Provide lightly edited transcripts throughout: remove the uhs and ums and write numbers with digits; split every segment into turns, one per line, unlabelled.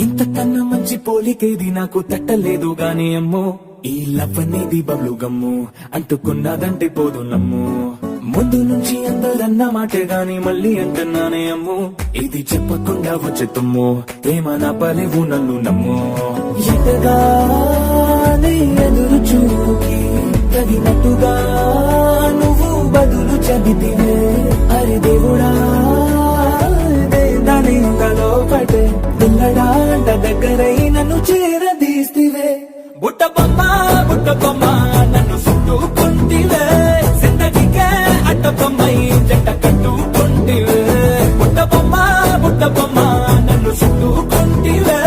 ఇంతకన్నా మంచి పోలికేది నాకు తట్టలేదు గాని అమ్మో, ఈ లవ్ అనేది బబ్లు గమ్ము అంటుకున్నదంటే పోదు నమ్ము. ముందు నుంచి అందరన్న మాటే గాని మళ్ళీ అంటున్నానే అమ్ము, ఇది చెప్పకుండా వచ్చే తుమ్ము, ప్రేమ నా పలేవు నన్ను నమ్ము. ఎటగానే ఎదురు చూకి తగినట్టుగా నువ్వు బదులు చెబితివే, అరే దేవుడా దాని లోపటే పిల్లడాంట దగ్గరై నన్ను చేరదీస్తివే. బుట్ట బొమ్మ నన్ను చుట్టుకుంటివే, జిందగీకే అట్ట బొమ్మై జంట కట్టుకుంటివే. బుట్ట బొమ్మ నన్ను చుట్టుకుంటివే,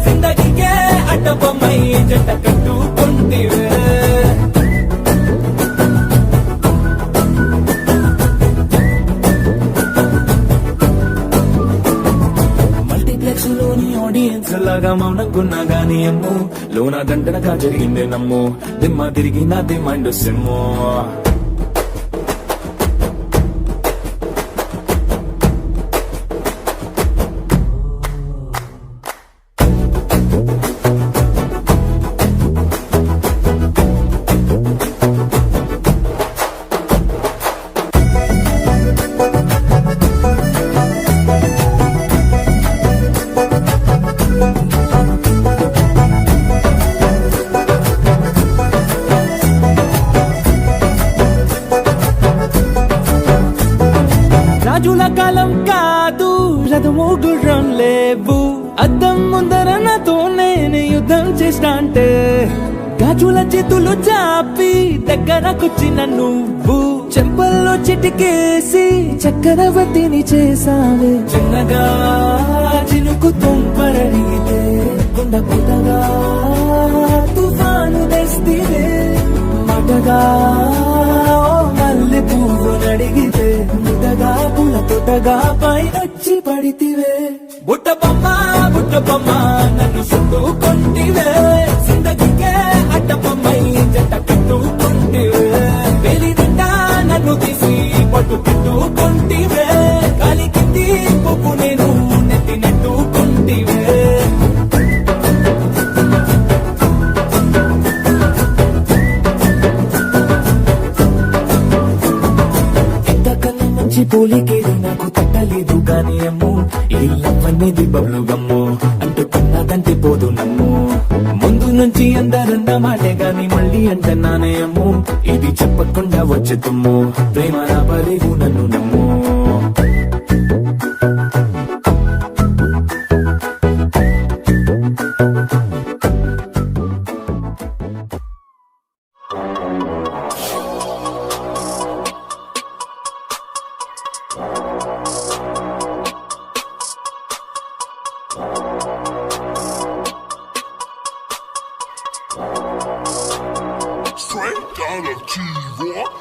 జిందగీకే అట్ట బొమ్మై జంట కట్టుకుంటివే. లోని ఆడియన్స్ లాగా మౌనంకున్నా గానీ అమ్ము, లోన గంటనగా జరిగిందే నమ్ము, దిమ్మ తిరిగి నాదే మైండ్ సిమ్ము. రాజుల కాలం కాదు, రథము గుర్రం లేవు, అద్దం ముందర నాతో నేను యుద్ధం చేస్తా అంటే, గాజుల చేతులు చాపి దగ్గరకొచ్చిన నువ్వు, చెంపల్లో చిటికేసి చక్రవర్తిని చేసావే. చిన్నగా చినుకు తుంపరడిగితే కొండ పుట్టగా తుఫాను తెస్తివే, మాటగా మల్లె పువ్వు నడిగితే ముద్దగా పూల తోటగా పైనొచ్చి పడితివే. బుట్ట బొమ్మ నన్ను చుట్టుకుంటివే, జిందగీకే అట్ట బొమ్మై జంట కట్టుకుంటివే. వెలిదంట నన్ను తీసి పట్టు పెట్టుకుంటివే, గాలి కింది పువ్వు నేను నెత్తి నెట్టుకుంటివే. పోలికేది నాకు తట్టలేదు గాని అమ్ము, ఈ లవ్ అనేది బబ్లు గమ్ము అంటుకున్నదంటే పోదు నమ్ము. ముందు నుంచి అందరన్న మాటే గాని మళ్ళీ అంటున్నానే అమ్ము, ఇది చెప్పకుండా వచ్చే తుమ్ము, ప్రేమ నా పలేవు నన్ను నమ్ము.
Straight out of T-Rock.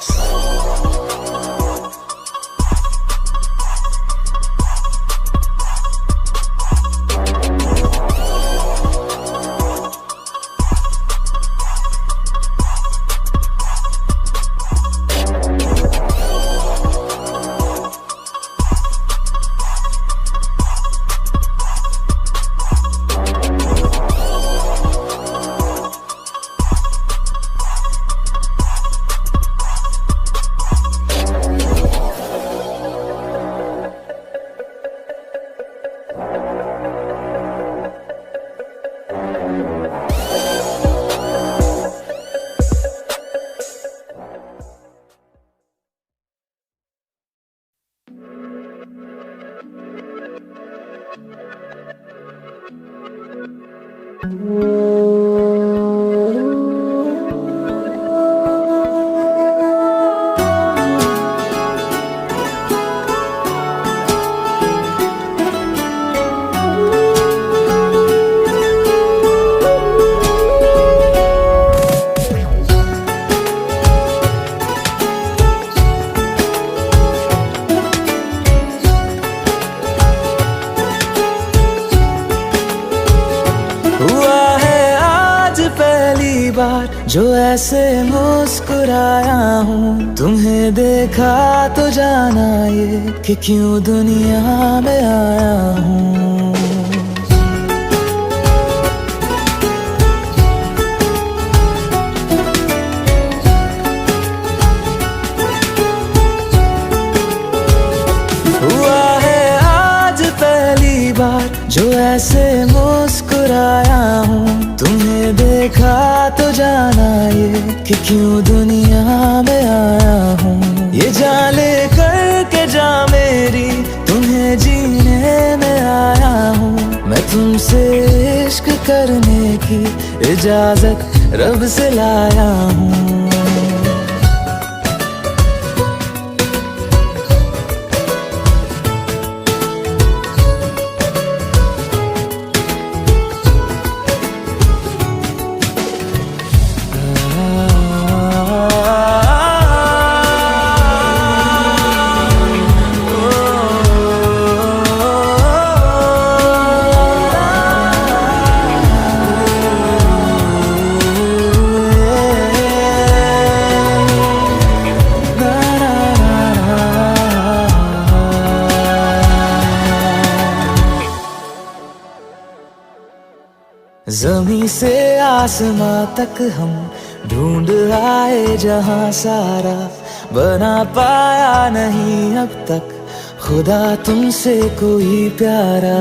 ऐसे मुस्कुराया हूँ, तुम्हें देखा तो जाना ये कि क्यों दुनिया में आया हूँ। हुआ है आज पहली बार जो ऐसे मुस्कुराया हूँ, तुम्हें देखा तो जाना ये कि क्यों दुनिया में आया हूँ। ये जान ले करके जा मेरी, तुम्हें जीने में आया हूँ। मैं तुमसे इश्क करने की इजाजत रब से लाया हूँ। ज़मीं से आसमां तक हम ढूंढ आए जहां सारा, बना पाया नहीं अब तक खुदा तुमसे कोई प्यारा।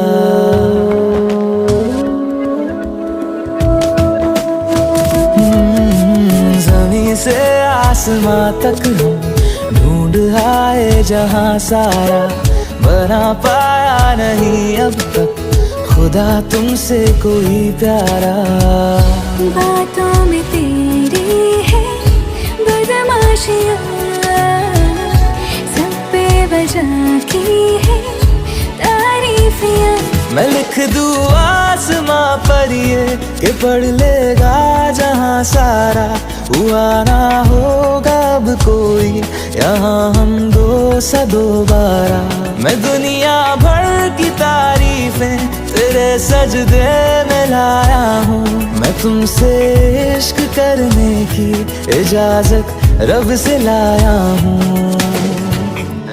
ज़मीं से आसमां तक हम ढूंढ आए जहां सारा, बना पाया नहीं अब तक खुदा तुमसे कोई प्यारा।
बातों में तेरी है बदमाशियाँ, सब पे वजह की है तारीफियाँ।
मैं लिख दूँ आसमां पर ये कि पढ़ लेगा जहां सारा, हुआ ना होगा अब कोई यहाँ हम दो सा दोबारा। मैं दुनिया भर की तारीफें तेरे सजदे में लाया हूँ। मैं तुमसे इश्क करने की इजाजत रब से लाया हूँ।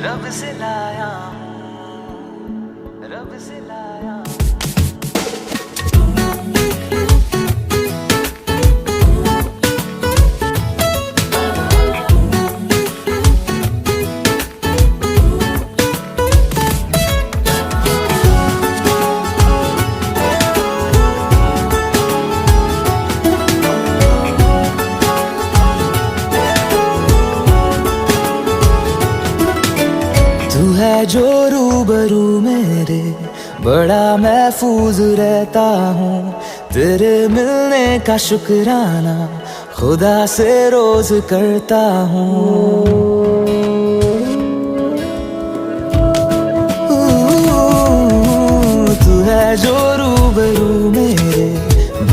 रब से लाया हूँ, रब से लाया हूँ। तू है जो रूबरू मेरे, बड़ा महफूज रहता हूँ। तेरे मिलने का शुक्राना खुदा से रोज करता हूँ। तू है जो रूबरू मेरे,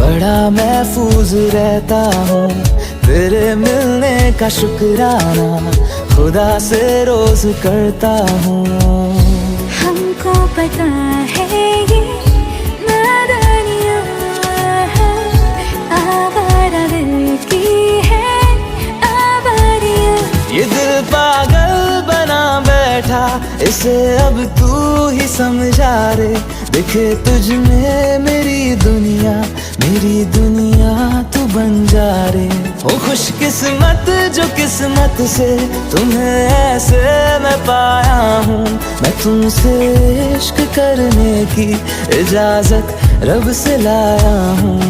बड़ा महफूज रहता हूँ। तेरे मिलने का शुक्राना खुदा से रोज करता हूँ।
हमको पता है ये नादानियाँ आवारा दिल की है आवारियाँ।
ये दिल पागल बना बैठा, इसे अब तू ही समझा रे। दिखे तुझ में मेरी दुनिया तू बन जा रे। हो खुशकिस्मत जो किस्मत से तुम्हें ऐसे मैं पाया हूँ। मैं तुमसे इश्क करने की इजाजत रब से लाया हूँ।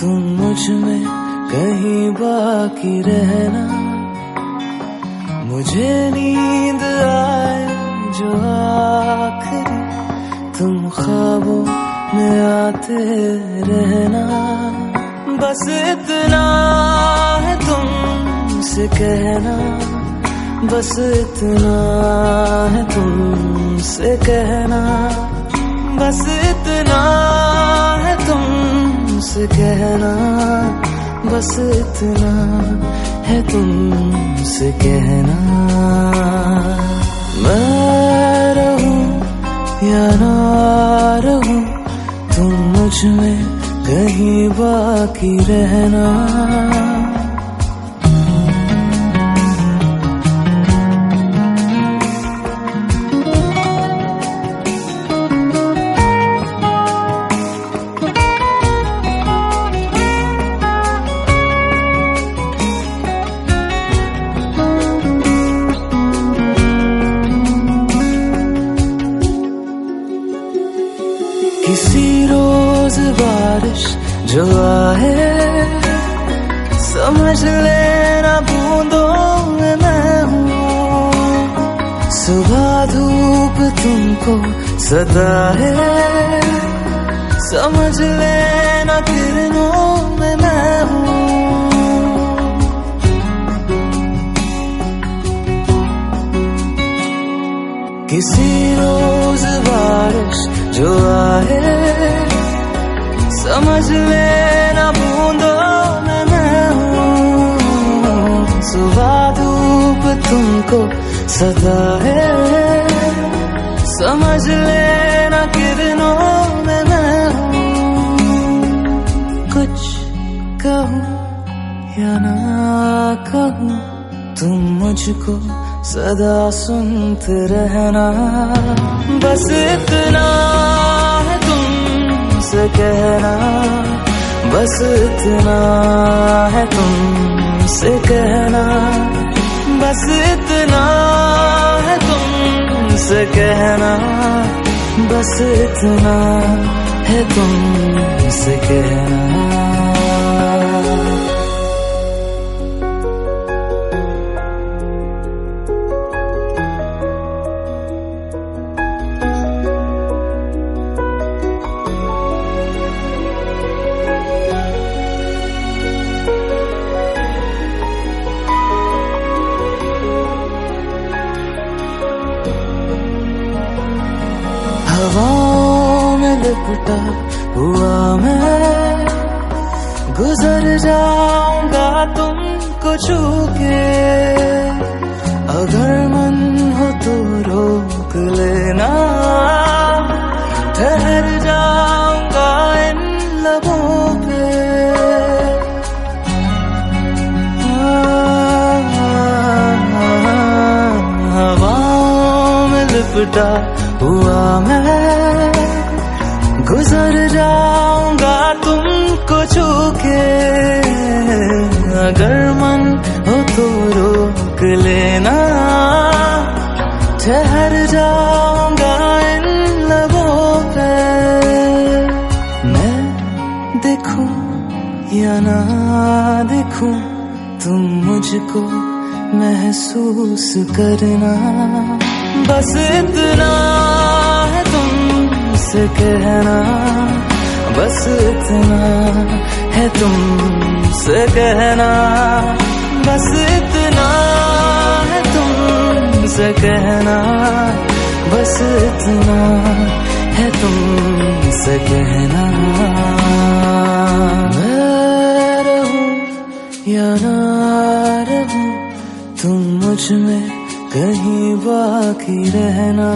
तुम मुझ में कहीं बाकी रहना, मुझे नींद आए जो आखिरी तुम ख्वाबों में आते रहना। बस इतना है तुमसे कहना, बस इतना है तुमसे कहना, बस इतना है तुमसे कहना, बस इतना है तुमसे कहना। मैं रहूं या ना रहूं, तुम मुझ में कहीं बाकी रहना। किसी रोज बारिश जो आए, समझ लेना बूंदों में मैं हूँ। सुबह धूप तुमको सदा है, समझ लेना किरणों में मैं हूँ। किसी रोज बारिश जो आए, समझ लेना बूंदों में मैं हूँ। सुबह धूप तुमको सदा है, समझ लेना किरणों में मैं हूँ। कुछ कहूँ या ना कहूँ, तुम मुझको सदा सुनते रहना। बस इतना है तुमसे कहना, बस इतना है तुमसे कहना, बस इतना है तुमसे कहना, बस इतना है तुमसे कहना। हवाओं में लिपटा हुआ मैं, गुजर जाऊंगा तुमको छू के। अगर मन हो तो रोक लेना, ठहर जाऊंगा इन लबों पे। हवाओं में लिपटा हुआ मैं, गुजर जाऊंगा तुमको छू के। अगर मन हो तो रोक लेना, ठहर जाऊंगा इन लबों पे। मैं देखूं या ना देखूं, तुम मुझको महसूस करना। बस इतना है तुमसे कहना, बस इतना है तुमसे कहना, बस इतना है तुमसे कहना, बस इतना है तुमसे कहना। मैं रहूं या ना रहूं, तुम मुझ में कहीं बाकी रहना।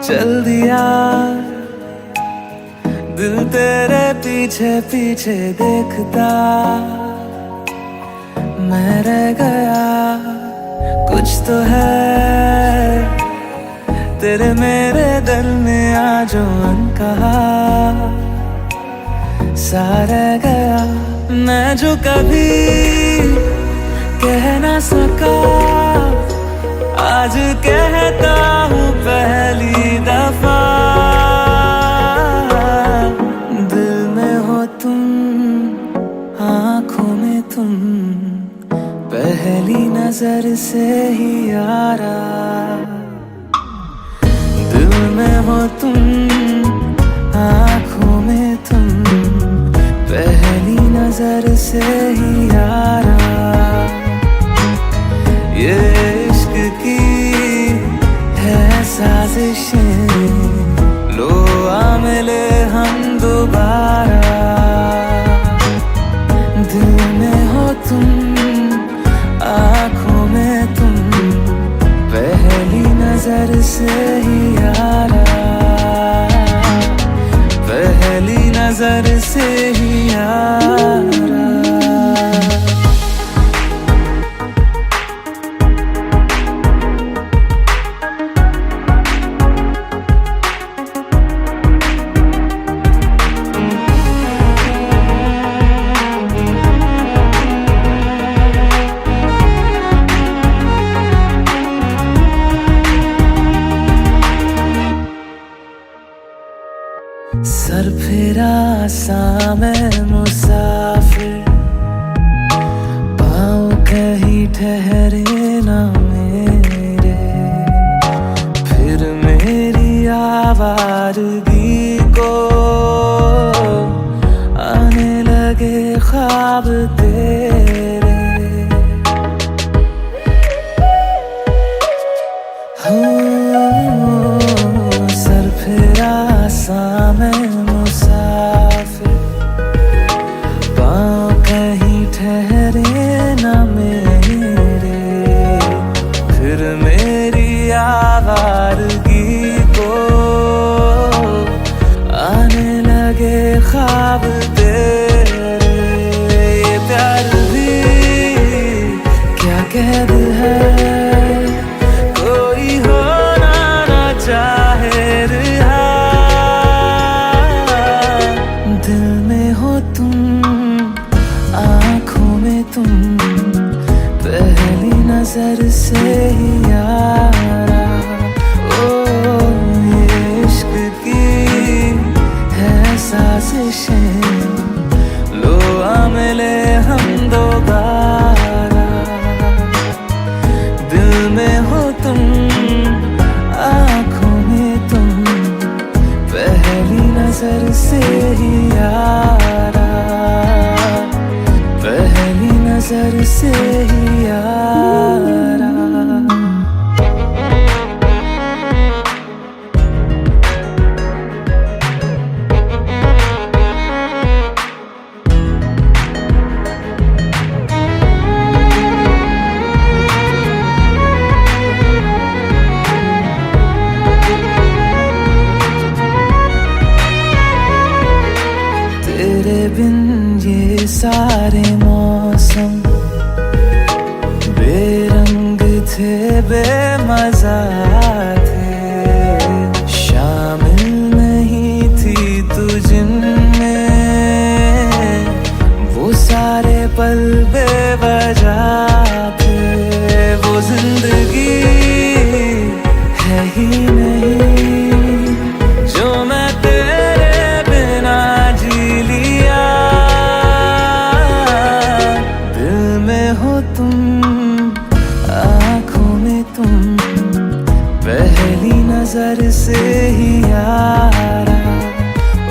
चल दिया दिल तेरे पीछे पीछे देखता मैं रह गया कुछ तो है तेरे मेरे दिल में आज अनकहा सा रह गया मैं जो कभी कह ना सका आज कहता हूँ पहली दफा दिल में हो तुम आँखों में तुम पहली नजर से ही यारा दिल में हो तुम आँखों में तुम पहली नजर से ही यारा ये इश्क की है साजिशें लो आ मिले हम दोबारा दिल में हो तुम आँखों में तुम पहली नजर से ही यारा पहली नजर से ही यारा सर फिरा सा मैं मुसाफिर पाँव कहीं ठहरे ना मेरे फिर मेरी आवारगी को आने लगे ख्वाब तेरे सर फिरा सा मैं मुसाफिर पाँव कहीं ठहरे ना मेरे फिर मेरी आवारगी को आने लगे ख्वाब तेरे ये प्यार भी क्या कैद है कोई होना ना चाहे रिहा दिल में हो तुम आँखों में तुम पहली नजर से ही यारा ओ ये इश्क की है साजिशें लो आ मिले हम दोबारा दिल में हो तुम आँखों में तुम पहली नजर से ही यारा पहली नजर से ही यारा तेरे बिन ये सारे मौसम बेरंग थे बेमजा थे शामिल नहीं थी तू जिनमें वो सारे पल बेवजह थे वो जिंदगी है ही नहीं जो मैं तेरे बिना जी लिया दिल में हो तुम आँखों में तुम पहली नजर से ही यारा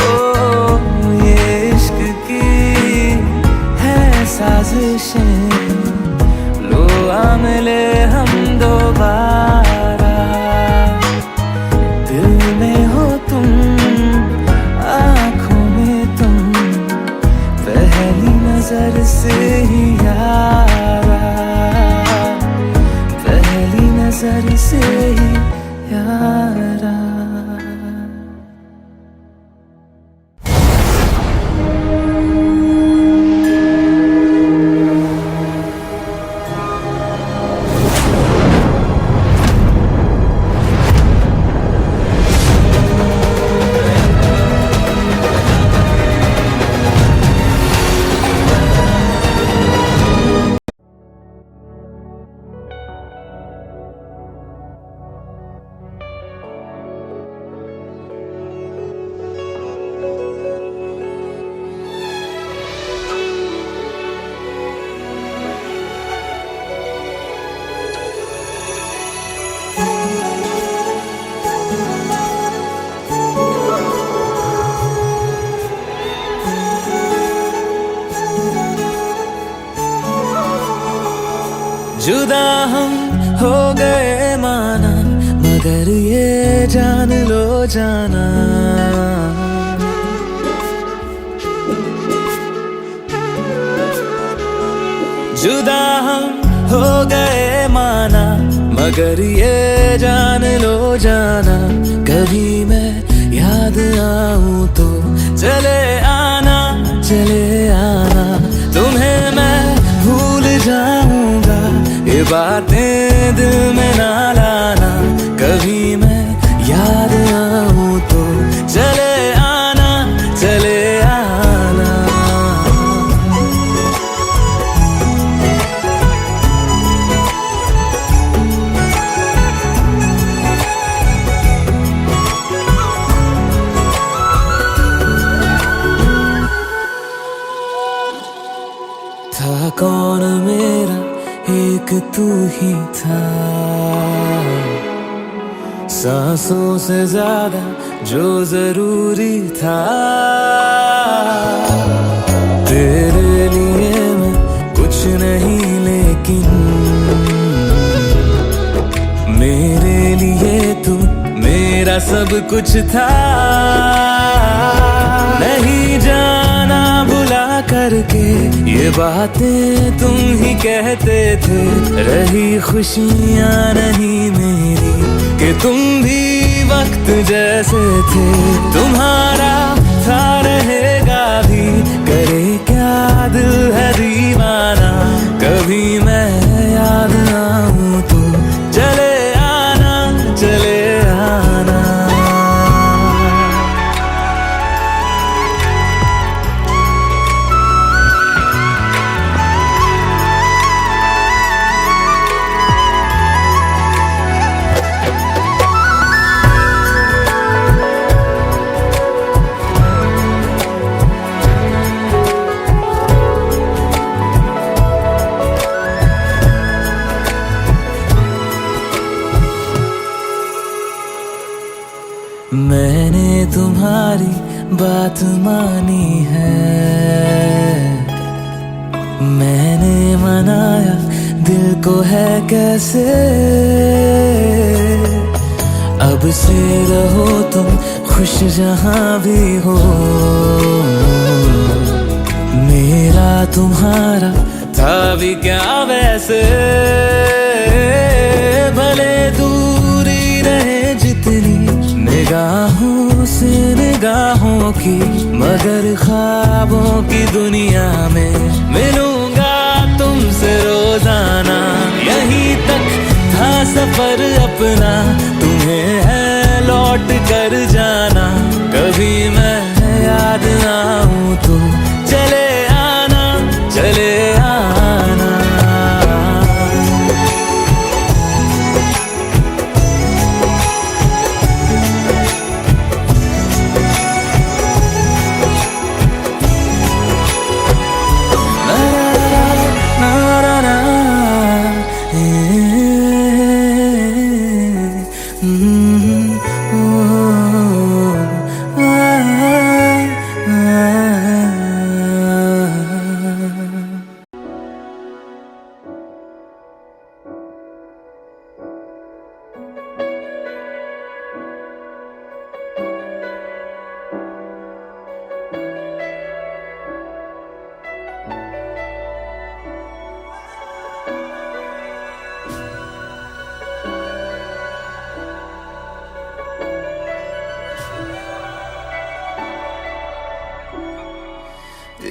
ओ ये इश्क की है साजिशें लो आ मिले हम दोबारा दिल में हो तुम आँखों में तुम पहली नजर से ही यारा पहली नजर से ही यारा जुदा हम हो गए माना, मगर ये जान लो जाना, जुदा हम हो गए माना, मगर ये जान लो जाना, कभी मैं याद आऊं तो चले आना, चले आना, तुम्हें मैं भूल जाऊंगा, ये बातें दिल में ना लाना, कभी मैं याद आऊं तो चले आना, चले आना। था कौन मेरा एक तू ही था, सांसों से ज्यादा जो जरूरी था, तेरे लिए मैं कुछ नहीं लेकिन मेरे लिए तू मेरा सब कुछ था, नहीं जाना भुला करके ये बातें तुम ही कहते थे, रही खुशियाँ नहीं मेरी कि तुम भी वक्त जैसे थे, तुम्हारा था रहेगा भी, करे क्या दिल है दीवाना, कभी मैं याद आऊं तो चले आना, चले आना। मैंने तुम्हारी बात मानी है, मैंने मनाया दिल को है कैसे, अब से रहो तुम खुश जहां भी हो, मेरा तुम्हारा था भी क्या वैसे, भले दूरी रहे जितनी निगाहों से निगाहों की, मगर ख्वाबों की दुनिया में मिलूंगा तुमसे रोजाना, यहीं तक था सफर अपना, तुम्हें है लौट कर जाना, कभी मैं याद आऊं तो चले आना, चले आना।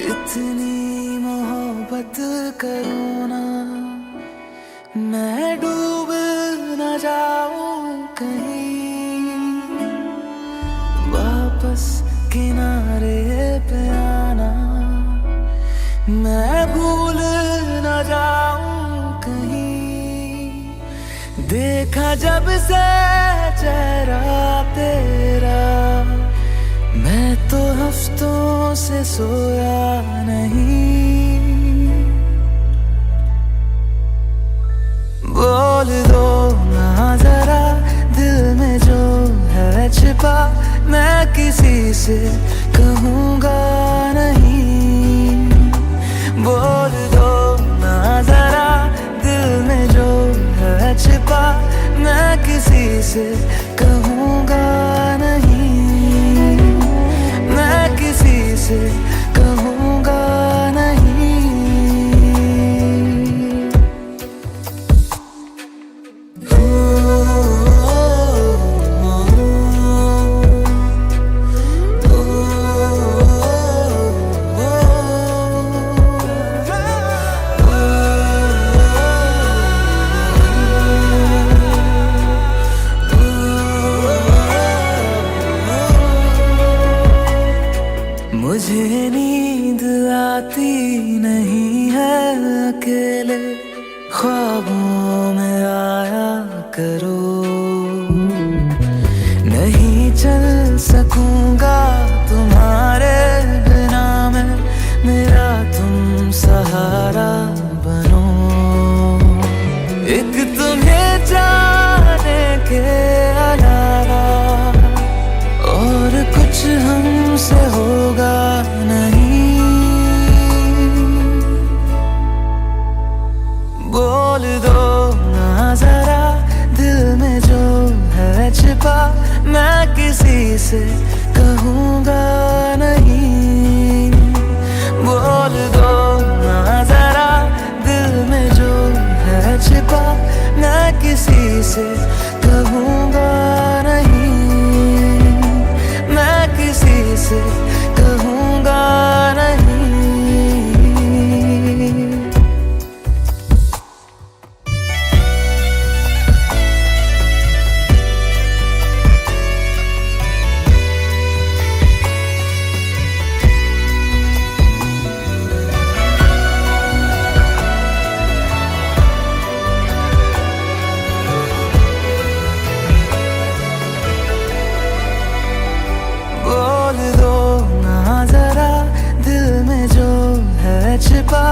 इतनी मोहब्बत करो ना, मैं डूब न जाऊं कहीं, वापस किनारे पे आना, मैं भूल न जाऊं कहीं, देखा जब से चेहरा तेरा, मैं तो हफ्तों से सोया नहीं, बोल दो ना जरा दिल में जो है छिपा, मैं किसी से कहूँगा नहीं, बोल दो ना जरा दिल में
से कहूँगा नहीं, मैं किसी से कहूँगा नहीं। मुझे नींद आती नहीं है अकेले, ख्वाबों में आया करो। नहीं चल सकूंगा तुम्हारे बिना मैं, मेरा तुम सहारा बनो। एक तुम्हें जाने के अलावा और कुछ हमसे होगा नहीं। बोल दो ना जरा दिल में जो है छिपा, मैं किसी से कहूँगा नहीं। बोल दो ना जरा दिल में जो है छिपा, मैं किसी से कहूँगा नहीं। मैं किसी से कहूँगा नहीं। बोल दो ना जरा दिल में जो है छिपा,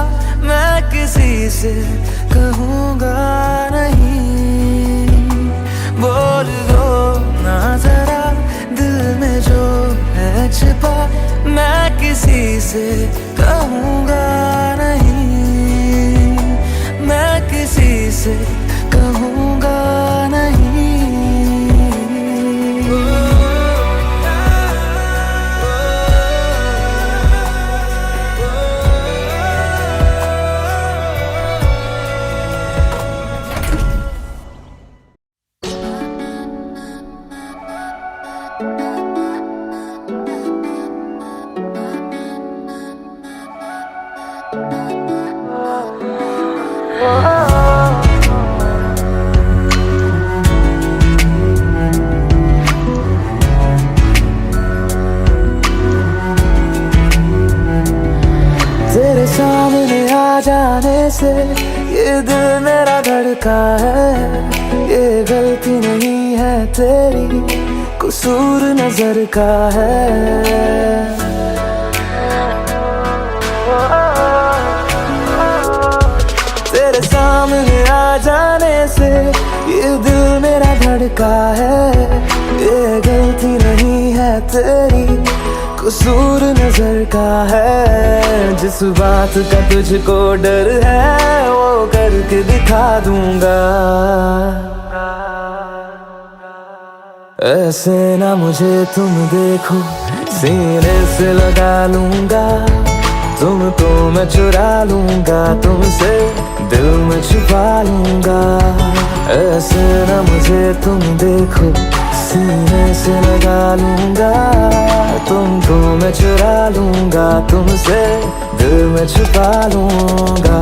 मैं किसी से कहूँगा नहीं। बोल दो ना जरा दिल में जो है छिपा, मैं किसी से कहूँगा नहीं। मैं किसी से कहूँगा नहीं। तेरे सामने आ जाने से ये दिल मेरा धड़का है। ये गलती नहीं है तेरी, कसूर नजर का है। तेरे सामने आ जाने से ये दिल मेरा धड़का है। ये गलती नहीं है तेरी, कसूर नजर का है। जिस बात का तुझको डर है वो करके दिखा दूंगा। ऐसे ना मुझे तुम देखो, सीने से लगा लूंगा। तुमको मैं चुरा लूंगा, तुमसे दिल में छुपा लूंगा। ऐसे ना मुझे तुम देखो, सीने से लगा लूंगा। तुमको मैं चुरा लूंगा, तुमसे दिल में छुपा लूंगा।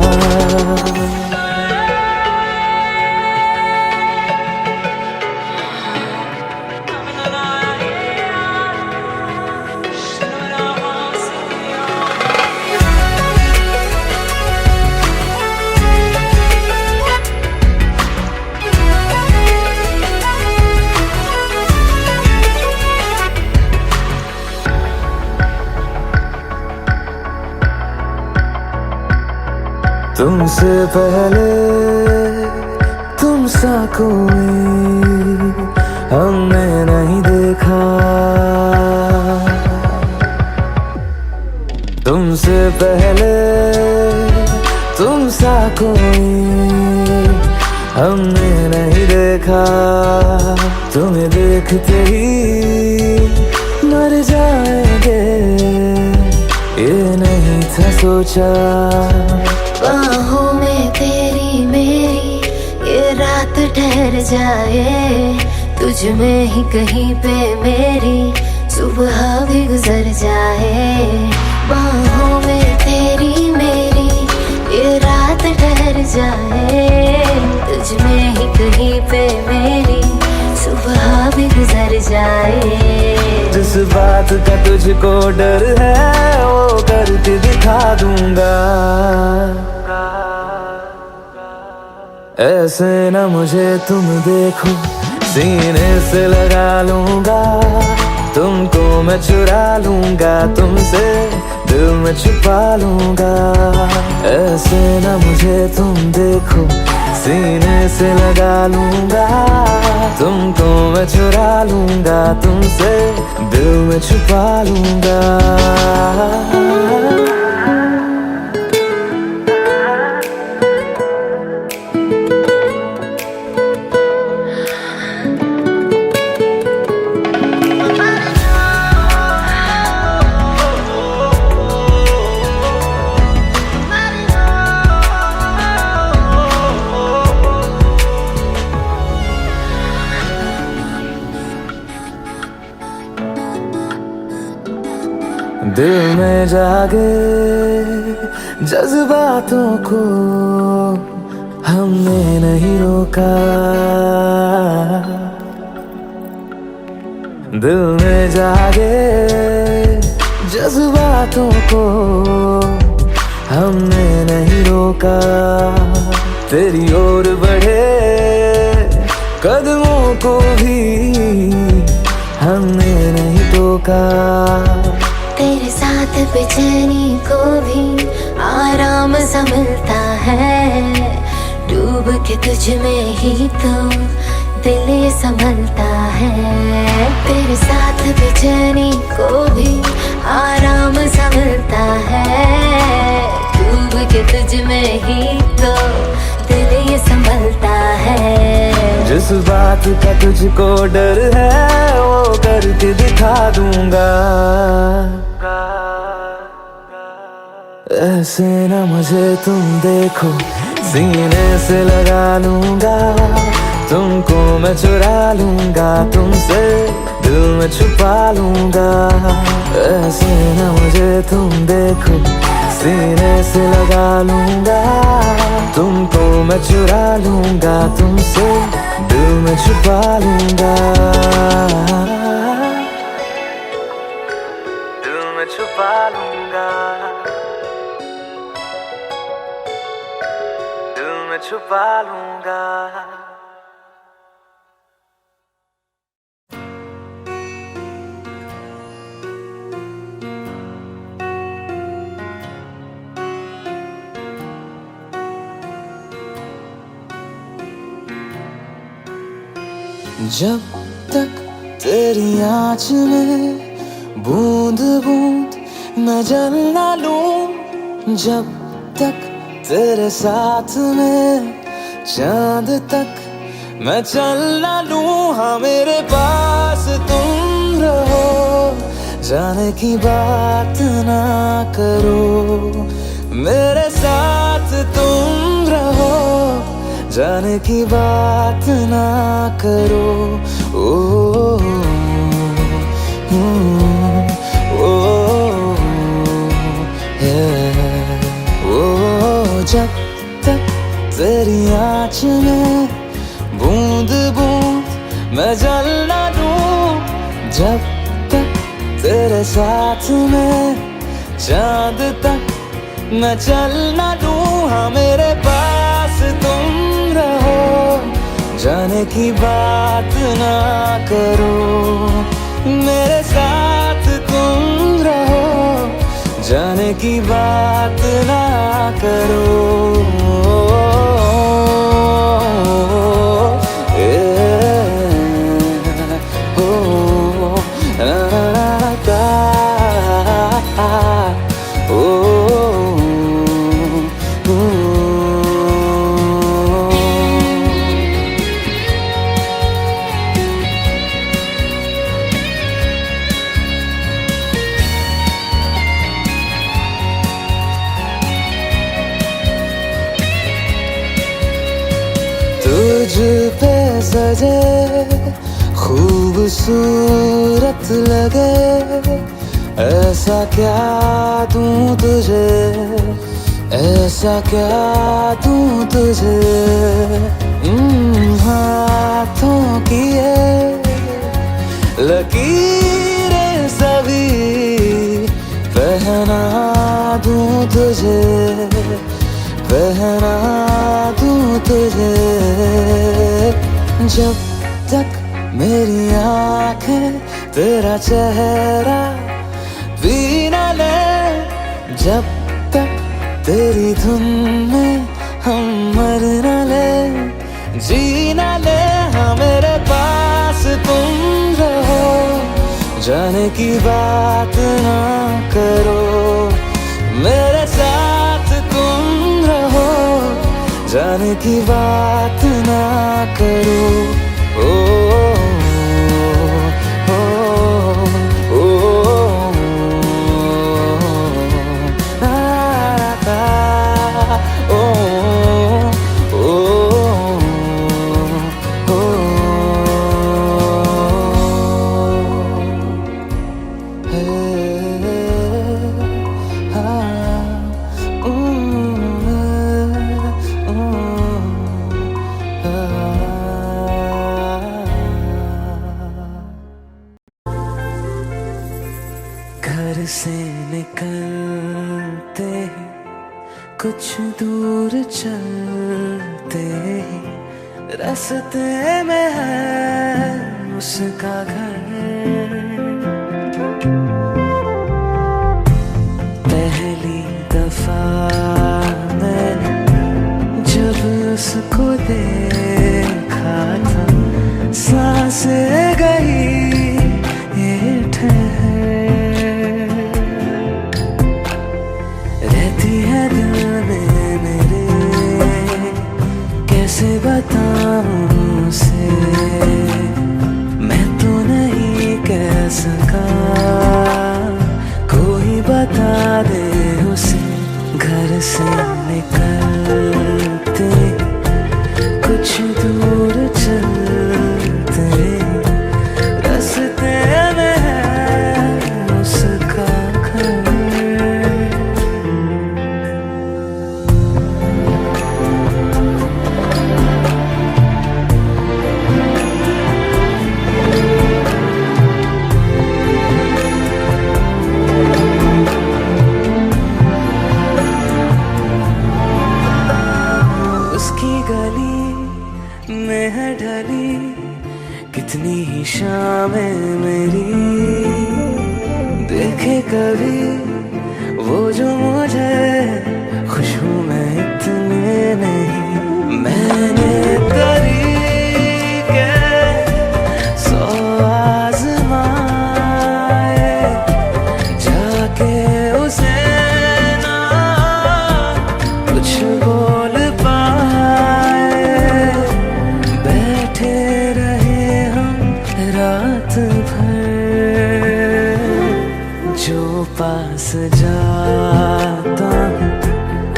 तुमसे पहले तुम सा कोई हमने नहीं देखा। तुमसे पहले तुम सा कोई हमने नहीं देखा। देखा, तुम्हें देखते ही मर जाएंगे, ये नहीं था सोचा।
बाहों में तेरी मेरी ये रात ठहर जाए, तुझ में ही कहीं पे मेरी सुबह भी गुजर जाए। बाहों में तेरी मेरी ये रात ठहर जाए, तुझ में ही कहीं पे मेरी सुबह भी गुजर जाए।
जिस बात का तुझको डर है वो करके दिखा दूंगा, ऐसे न मुझे तुम देखो, सीने से लगा लूंगा, तुमको मैं चुरा लूंगा, तुमसे दिल में छुपा लूंगा। ऐसे न मुझे तुम देखो, सीने से लगा लूंगा, तुमको मैं चुरा लूंगा, तुमसे दिल में छुपा लूंगा। दिल में जागे जज्बातों को हमने नहीं रोका, दिल में जागे जज्बातों को हमने नहीं रोका। तेरी ओर बढ़े कदमों को भी हमने नहीं टोका।
तेरे साथ बेचैनी को भी आराम सा मिलता है, डूब के तुझ में ही तो दिल ये संभलता है। तेरे साथ बेचैनी को भी आराम सा मिलता है, डूब के तुझ में ही तो दिल ये संभलता है।
जिस बात का तुझको डर है वो करके दिखा दूंगा, ऐसे न मुझे तुम देखो, सीने से लगा लूंगा, तुमको मैं चुरा लूंगा, तुमसे दिल में छुपा लूंगा। ऐसे न मुझे तुम देखो, सीने से लगा लूंगा, तुमको मैं चुरा लूंगा, तुमसे दिल में छुपा लूंगा, दिल में छुपा लूंगा, दिल में छुपा लूंगा। जब तक तेरी आँच में बूंद बूंद मैं जल ना लूं, जब तक तेरे साथ में चांद तक मैं चल ना लूं। हाँ मेरे पास तुम रहो, जाने की बात ना करो, मेरे साथ तुम रहो, जाने की बात ना करो। ओ, जब तक तेरी आँच में बूंद बूंद मैं जल ना लूं, जब तक तेरे साथ में चांद तक मैं चल ना लूं। हाँ मेरे पास तुम रहो, जाने की बात ना करो, मेरे साथ तुम रहो, जाने की बात ना करो। तुझ पे सजे खूबसूरत लगे, ऐसा क्या दूं तुझे, ऐसा क्या दूं तुझे। हाथों की ये लकीरें सभी पहना दूं तुझे, पहना दूं तुझे। जब तक मेरी आंखें तेरा चेहरा भी न ले, जब तक तेरी धुन में हम मर न ले, जी न ले। हाँ मेरे पास तुम रहो, जाने की बात ना करो, मेरे साथ तुम रहो, जाने की बात ना करो। ओ ओ ओ ओ घर से निकलते ही कुछ दूर चलते ही रास्ते में है उसका घर। पहली दफा मैंने जब उसको देखा था, सांसें गई ये ठहर, रहती है दिल में मेरे, कैसे बताऊं उसे, मैं तो नहीं कह सका, कोई बता दे उसे। घर से निकलते कुछ दूर चलते रास्ते में है उसका घर। उसकी गली में है ढली कितनी ही शामें मेरी, देखे कभी वो जो मुझे खुशबू में इतने नहीं। मैंने तरीके 100 आज़माए, जाके उसे ना कुछ बोल पाए, बैठे रहे हम रात भर। जो पास जाता हूँ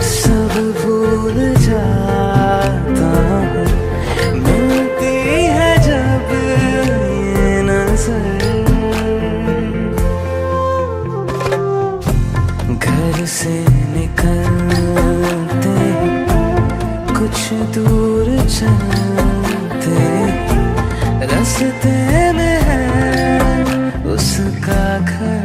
सब भूल जाता हूँ, मिलती है जब ये नजर। घर से निकलते कुछ दूर चलते रास्ते में है उसका घर।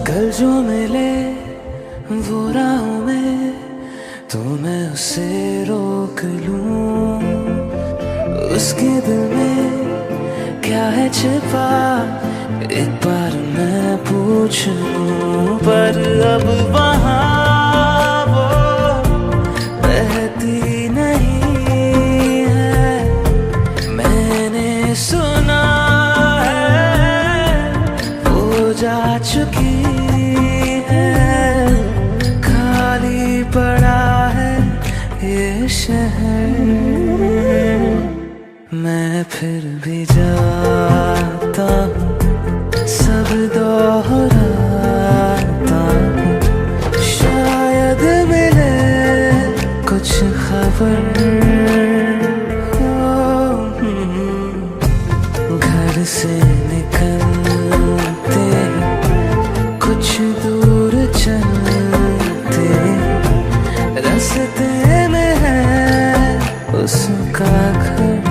कल जो मिले वो राहों में तो मैं उसे रोक लूं, उसके दिल में क्या है छिपा एक बार मैं पूछ लूं। पर अब वहाँ वो रहती नहीं है, मैंने सुना है वो जा चुकी है। खाली शहर मैं फिर भी जाता हूँ, सब दोहराता हूँ, शायद मिले कुछ खबर। घर से निकलते कुछ दूर चलते, रास्ते में है उसका घर।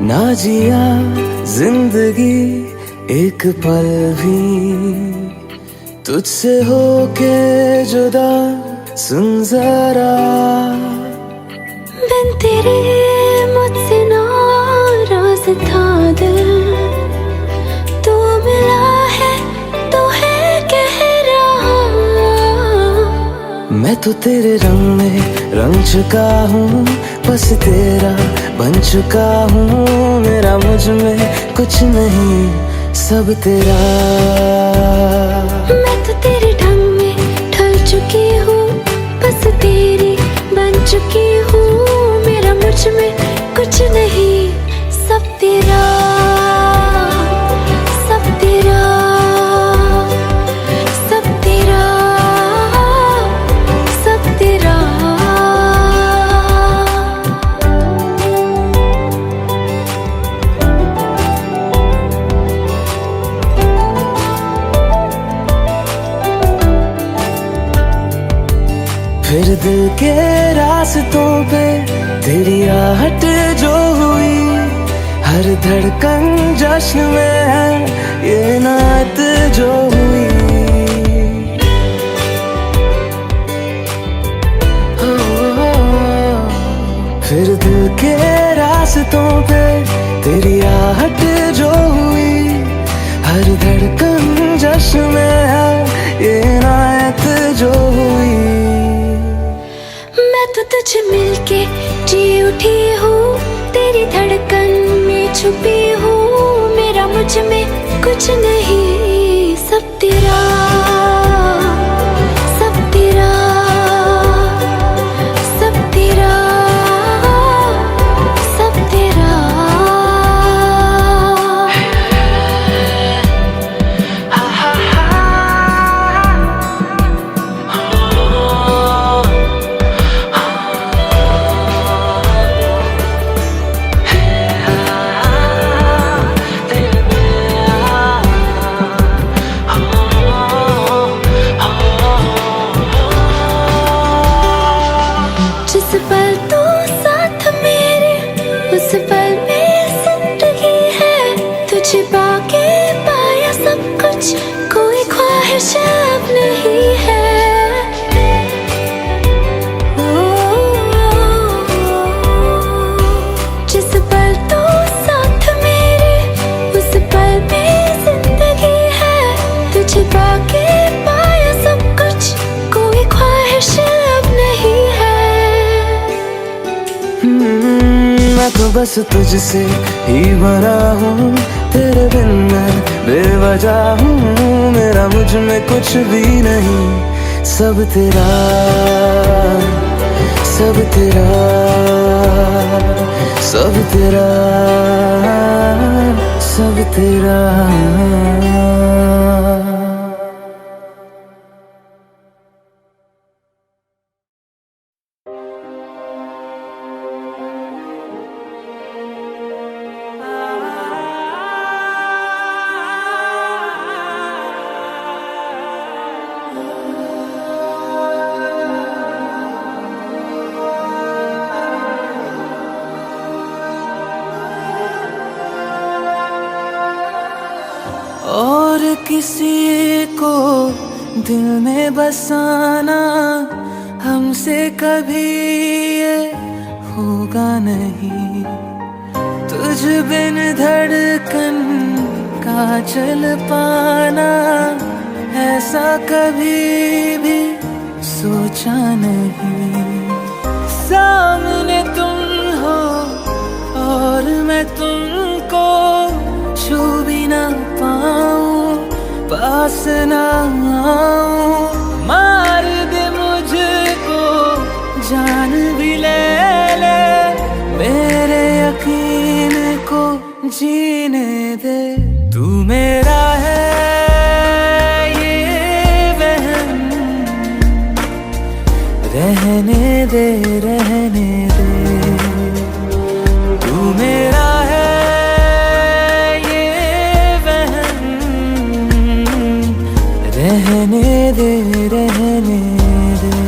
ना जिया जिंदगी एक पल भी तुझसे होके जुदा, सुन जरा
बिन तेरे मुझसे नाराज था दिल, तू मिला है तो है कह रहा।
मैं तो तेरे रंग में रंग चुका हूँ, बस तेरा बन चुका हूँ। मेरा मुझ में कुछ नहीं, सब तेरा।
मैं तो तेरे ढंग में ढल चुकी हूँ, बस तेरी बन चुकी हूँ। मेरा मुझ में कुछ नहीं, सब तेरा, सब तेरा, सब तेरा, सब तेरा।
फिर दिल के रास्तों पे तेरी आहट जो हुई, हर धड़कन जश्न में है ये नात जो हुई। फिर दिल के रास्तों पे तेरी आहट जो हुई, हर धड़कन जश्न में है ये नात जो हुई।
मैं तो तुझे मिलके जी उठी हूँ, तेरी धड़कन में छुपी हूँ। मेरा मुझ में कुछ नहीं, सब तेरा, सब तेरा, सब तेरा, सब तेरा। जिस पल तू साथ मेरे, उस पल में जिंदगी है। तुझे पाके पाया सब कुछ, कोई ख्वाहिश अब नहीं है। जिस पल तू साथ मेरे, उस पल में जिंदगी है। तुझे पाके पाया सब कुछ, कोई ख्वाहिश अब नहीं है।
मैं तो बस तुझसे ही भरा हूँ, तेरे बिन मैं बेवजह हूँ। मेरा मुझ में कुछ भी नहीं, सब तेरा, सब तेरा, सब तेरा, सब तेरा। और किसी को दिल में बसाना हमसे कभी ये होगा नहीं। तुझ बिन धड़कन का चल पाना ऐसा कभी भी सोचा नहीं। सामने तुम हो और मैं तुमको छू भी ना पाऊं, पास ना आऊं। मार दे मुझको जान भी ले ले, मेरे यकीन को जीने दे। तू मेरा है ये वहम, रहने दे रहने दे। तू मेरा है ये वहम, रहने दे रहने दे।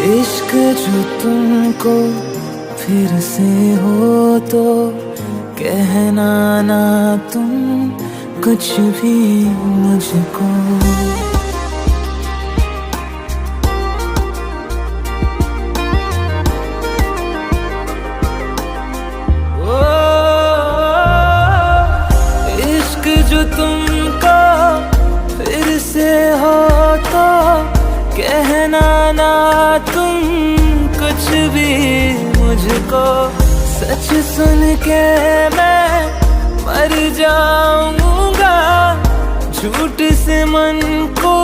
इश्क जो तुमको फिर से हो तो कहना ना तुम कुछ भी मुझको। ओ, इश्क जो तुमको फिर से हो तो कहना ना तुम कुछ भी मुझको। सच सुन के मैं मर जाऊंगा, झूठ से मन को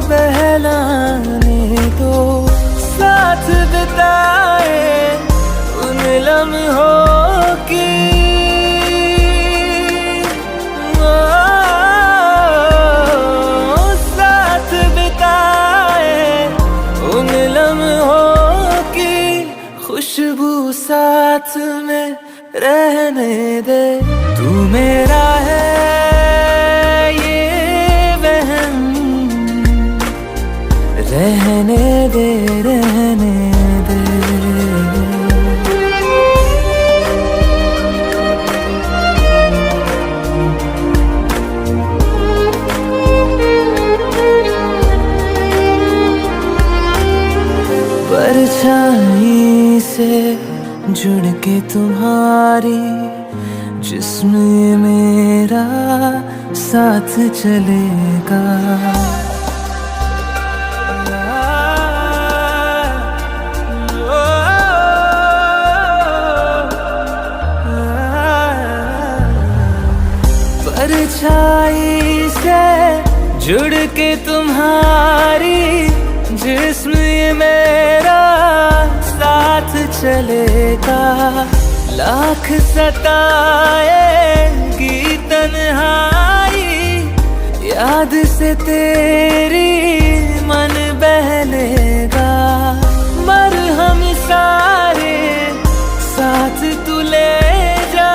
बहलाने दो। साथ बिताए उन लम्हों की खुशबू साथ में रहने दे। तू मेरा है ये वहम, रहने दे रहने दे। परछाई से जुड़ के तुम्हारी जिस्म ये मेरा साथ चलेगा। परछाई से जुड़ के तुम्हारी जिस्म ये मेरा साथ चलेगा। लाख सताएगी तन्हाई, याद से तेरी मन बहलेगा। मरहम सारे साथ तू ले जा।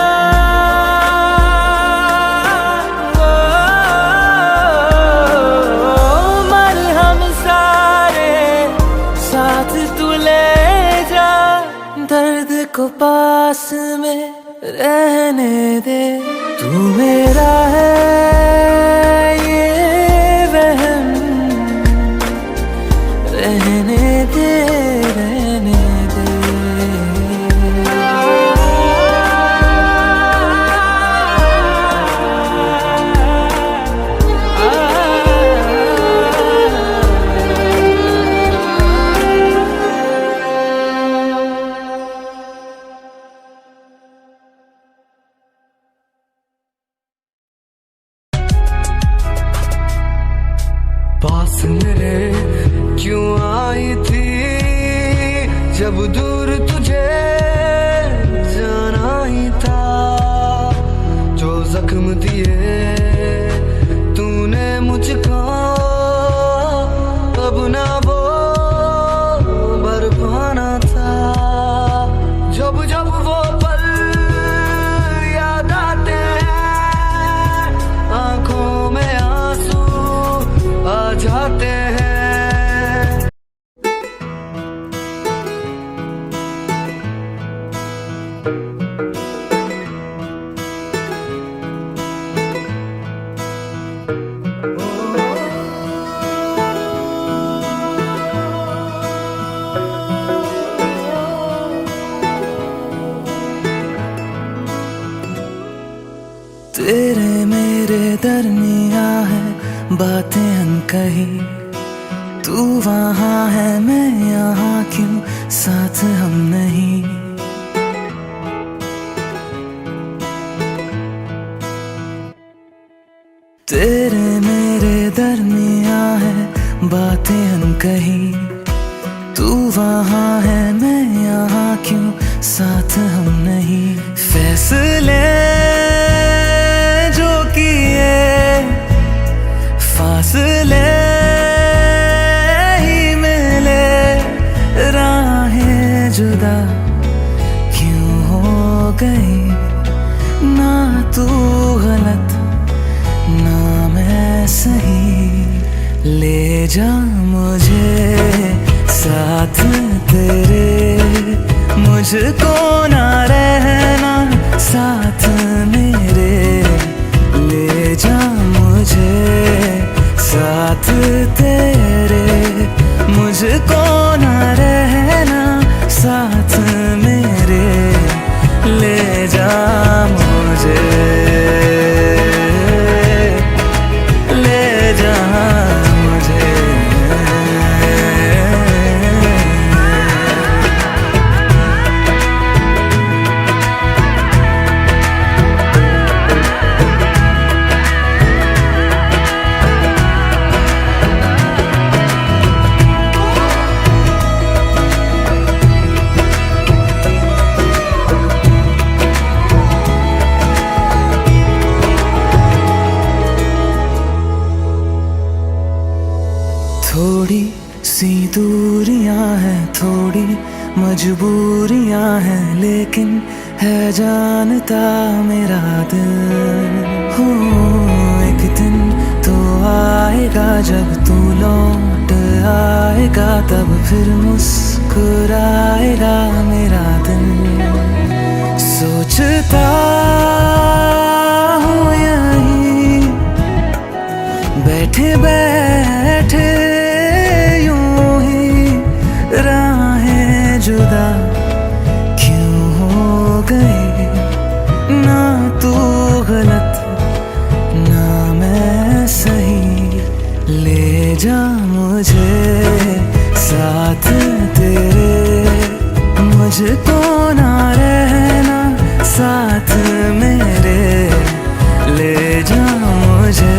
दर्द को पास में रहने दे। तू मेरा है ये वहम, रहने दे रहने दे।
पास मेरे क्यों आई थी जब दूर तुझे जाना ही था। जो जख्म दिए तूने मुझको
बातें अनकही, तू वहाँ है मैं यहाँ, क्यों साथ हम नहीं। तेरे मेरे दरमिया है बातें अनकही, तू वहाँ है मैं यहाँ, क्यों साथ हम नहीं। फैसले जो किए फासले ही मिले, राहें जुदा क्यों हो गई। ना तू गलत ना मैं सही, ले जा मुझे साथ तेरे, मुझको ना रहना साथ मेरे। ले जा मुझे साथ तेरे, मुझको ना रहना साथ मेरे। ले जा मुझे, ले जा मुझे। थोड़ी सी दूरियां हैं, थोड़ी मजबूरियां हैं, लेकिन है जानता मेरा दिल। हो एक दिन तो आएगा जब तू लौट आएगा, तब फिर मुस्कुराएगा मेरा दिल। सोचता हूँ यहीं बैठे बैठे जुदा क्यों हो गए। ना तू गलत ना मैं सही, ले जा मुझे साथ तेरे, मुझको ना रहना साथ मेरे। ले जा मुझे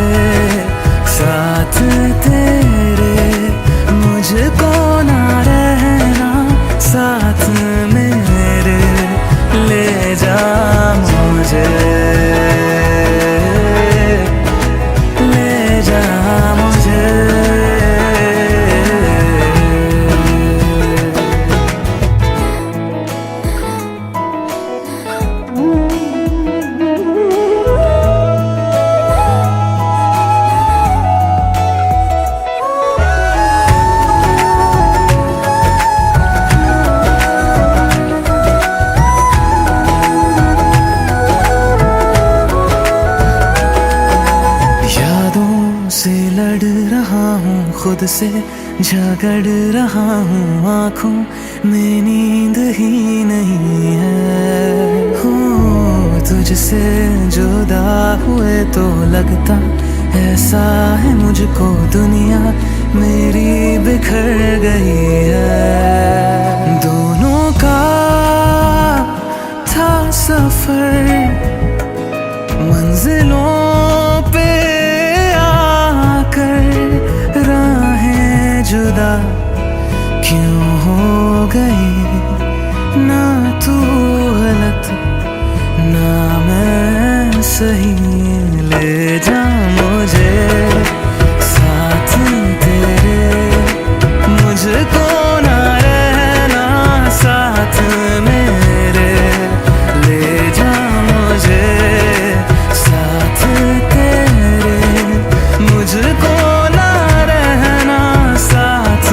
साथ तेरे, मुझको ना रहना साथ मेरे। ले जा मुझे, ले जा मुझे। खुद से झगड़ रहा हूँ, आँखों में नींद ही नहीं है। हो तुझसे जुदा हुए तो लगता ऐसा है मुझको दुनिया मेरी बिखर गई है। दोनों का था सफर मंजिलों पे आकर, राहें जुदा क्यों हो गई। ना तू गलत ना मैं सही, ले जा मुझे साथ तेरे, मुझको ना रहना साथ मेरे। ले जा मुझे साथ तेरे, मुझको ना रहना साथ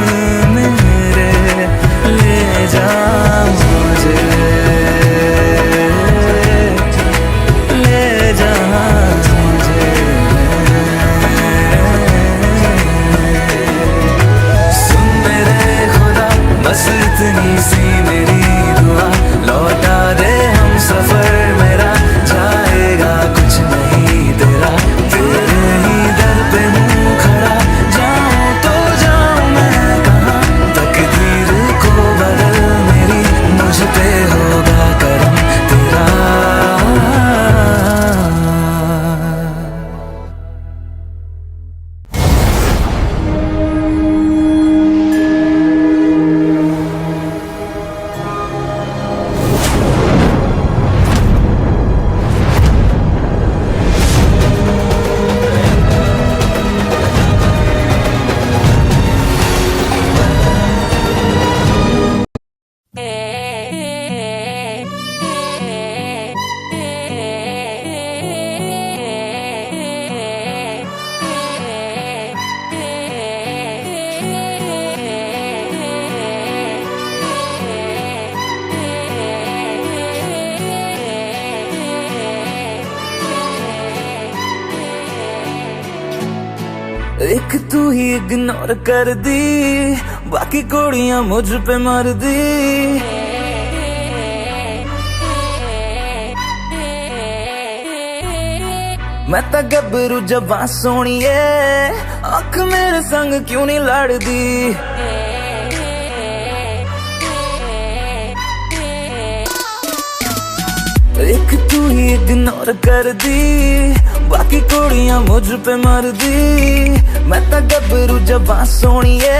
मेरे। ले जा मुझे, ले जा मुझे। एक तू ही इग्नोर कर दी, बाकी कुड़ियां मुझ पे मर दी। मैं तो गबरू जवां सोनिए, अख मेरे संग क्यों नहीं लड़दी। एक तू ही इग्नोर कर दी, बाकी कुड़ियां मुझ पे मर दी। मैं तो गबरू जवां सोनिए,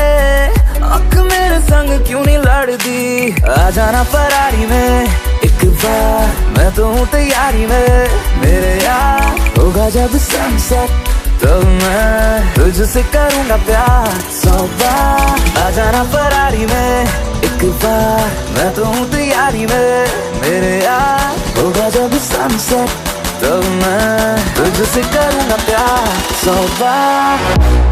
अख मेरे संग क्यों नहीं लड़दी। आ जाना फरारी में एक बार, मैं तो हूँ तैयारी में। मेरे यार होगा जब सनसेट, तो मैं तुझसे करूँगा प्यार 100 बार। आ जाना फरारी में एक बार, मैं तो हूँ तैयारी में। मेरे यार होगा जब सनसेट, तो मैं तुझसे करूँगा प्यार 100 बार।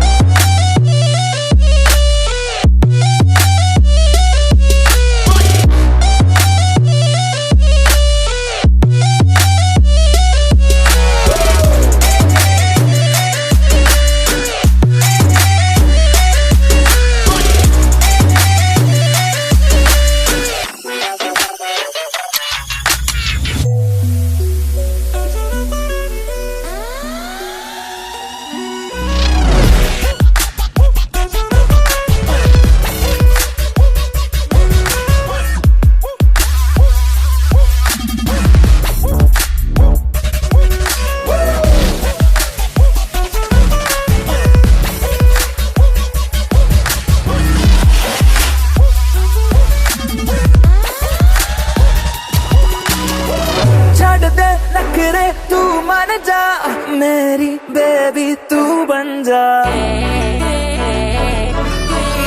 तू मान जा मेरी बेबी, तू बन जा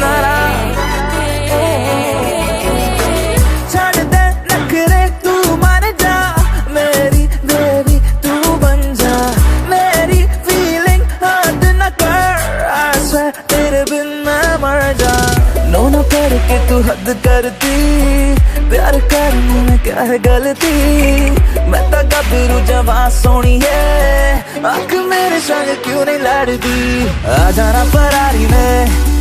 नारा। छाड़ दे नखरे, तू मान जा मेरी बेबी, तू बन जा। मेरी फीलिंग हद न कर, ऐसे तेरे बिन मैं मर जा। नो न करके तू हद करती, प्यार करने में क्या है गलती। मैं तो गबरू जवां सोनिए, आँख मेरे संग क्यों नहीं लड़दी। आ जाना फरारी में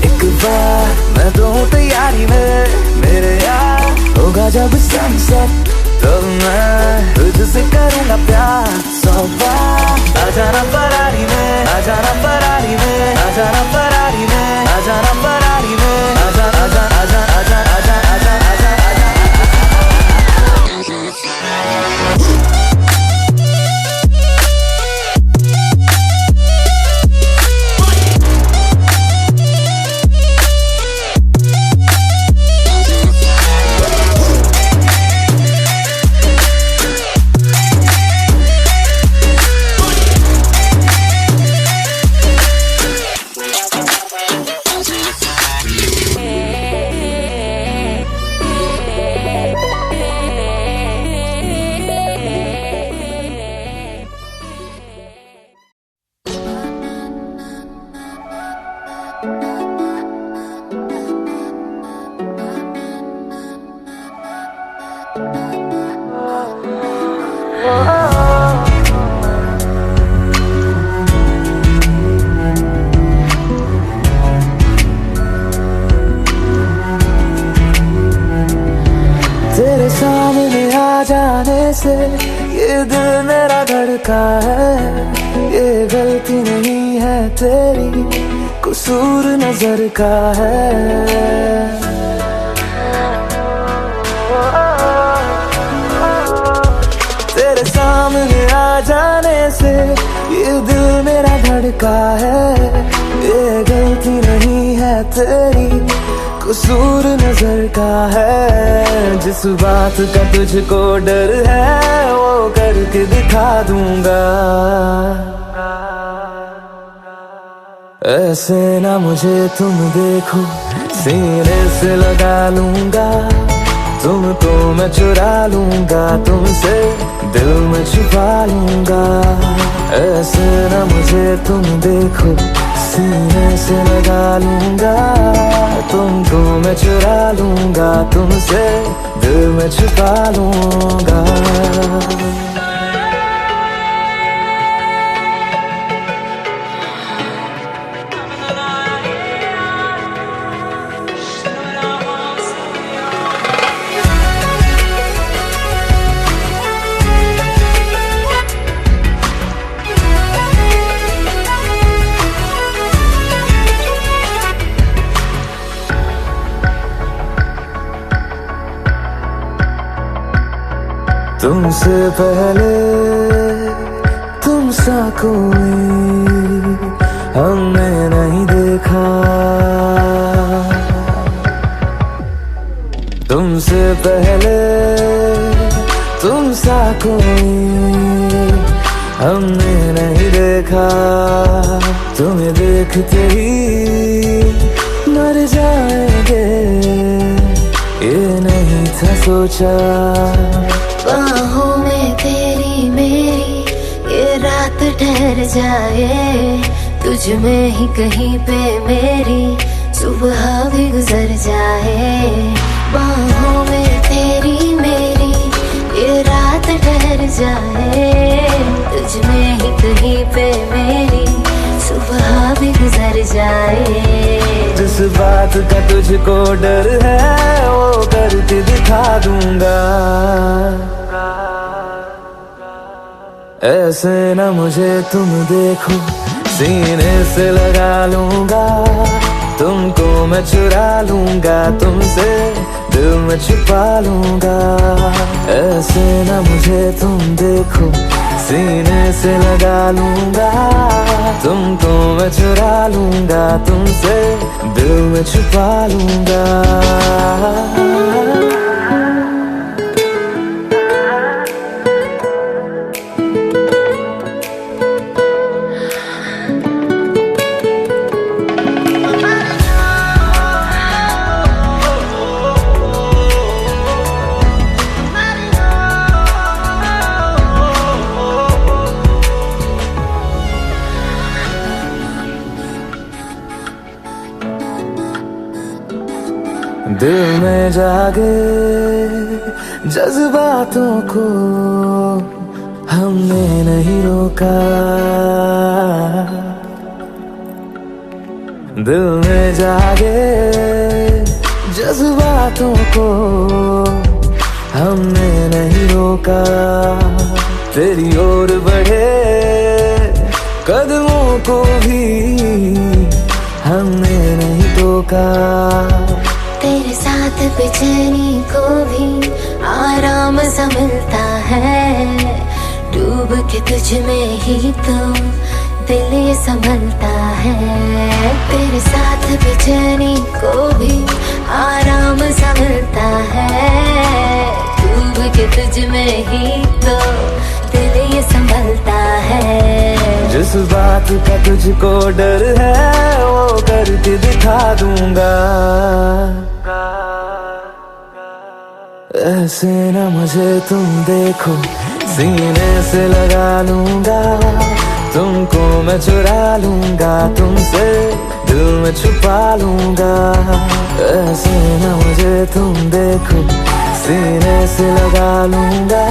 एक बार, मैं तो हूँ तैयारी में। मेरे यार होगा जब सनसेट, तो मैं तुझसे करूँगा प्यार 100 बार। आ जाना फरारी में, आ जाना फरारी में, आ जाना फरारी में, आ जाना फरारी में, आ जा आ जा आ जा आ जा आ जा आ जा आ जा। तेरे सामने आ जाने से ये दिल मेरा धड़का है। ये गलती नहीं है तेरी, कसूर नजर का है। तेरे सामने आ जाने से ये दिल मेरा धड़का है। ये गलती नहीं है तेरी, कसूर नजर का है। जिस बात का तुझको डर है, वो करके दिखा दूंगा। ऐसे ना मुझे तुम देखो, सीने से लगा लूंगा। तुमको मैं चुरा लूंगा, तुमसे दिल में छुपा लूंगा। ऐसे ना मुझे तुम देखो, सीने से लगा लूंगा। तुमको मैं चुरा लूंगा, तुमसे दिल में छुपा लूंगा। तुमसे पहले तुम सा कोई हमने नहीं देखा, तुमसे पहले तुम सा कोई हमने नहीं देखा। तुम्हें देखते ही मर जाएंगे, ये नहीं था सोचा।
बाहों में तेरी मेरी ये रात ठहर जाए, तुझ में ही कहीं पे मेरी सुबह भी गुजर जाए। बाहों में तेरी मेरी ये रात ठहर जाए, तुझ में ही कहीं पे मेरी सुबह भी गुजर जाए।
जिस बात का तुझको डर है वो करके दिखा दूंगा। ऐसे न मुझे तुम देखो, सीने से लगा लूंगा, तुमको मैं चुरा लूंगा, तुमसे दिल में छुपा लूंगा। ऐसे न मुझे तुम देखो, सीने से लगा लूंगा, तुमको मैं चुरा लूंगा, तुमसे दिल में छुपा लूंगा। दिल में जागे जज्बातों को हमने नहीं रोका, दिल में जागे जज्बातों को हमने नहीं रोका। तेरी ओर बढ़े कदमों को भी हमने नहीं टोका।
तेरे साथ बेचैनी को भी आराम सा मिलता है, डूब के तुझ में ही तो दिल ये संभलता है। तेरे साथ बेचैनी को भी आराम सा मिलता है, डूब के तुझ में ही तो दिल ये संभलता है।
जिस बात का तुझको डर है वो करके दिखा दूंगा। ऐसे न मुझे तुम देखो, सीने से लगा लूंगा, तुमको मैं चुरा लूंगा, तुमसे दिल में छुपा लूंगा। ऐसे न मुझे तुम देखो, सीने से लगा लूंगा,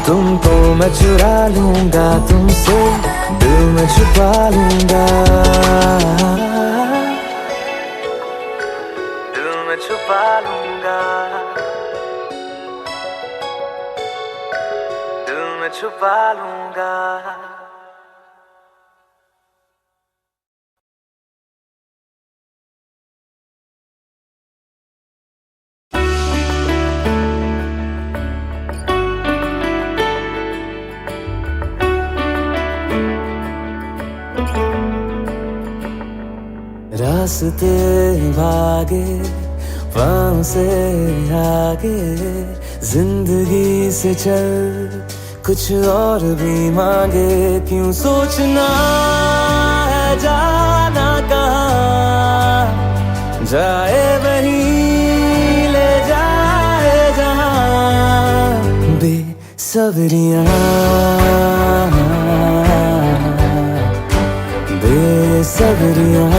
तुमको मैं चुरा लूंगा, तुमसे दिल में छुपा लूंगा, दिल में छुपा लूंगा, दिल में छुपा लूंगा। रास्ते भागे पाँव से आगे, जिंदगी से चल कुछ और भी मांगे। क्यों सोचना है जाना कहाँ, जाए वहीं ले जाए जहाँ। बेसब्रियाँ बेसब्रियाँ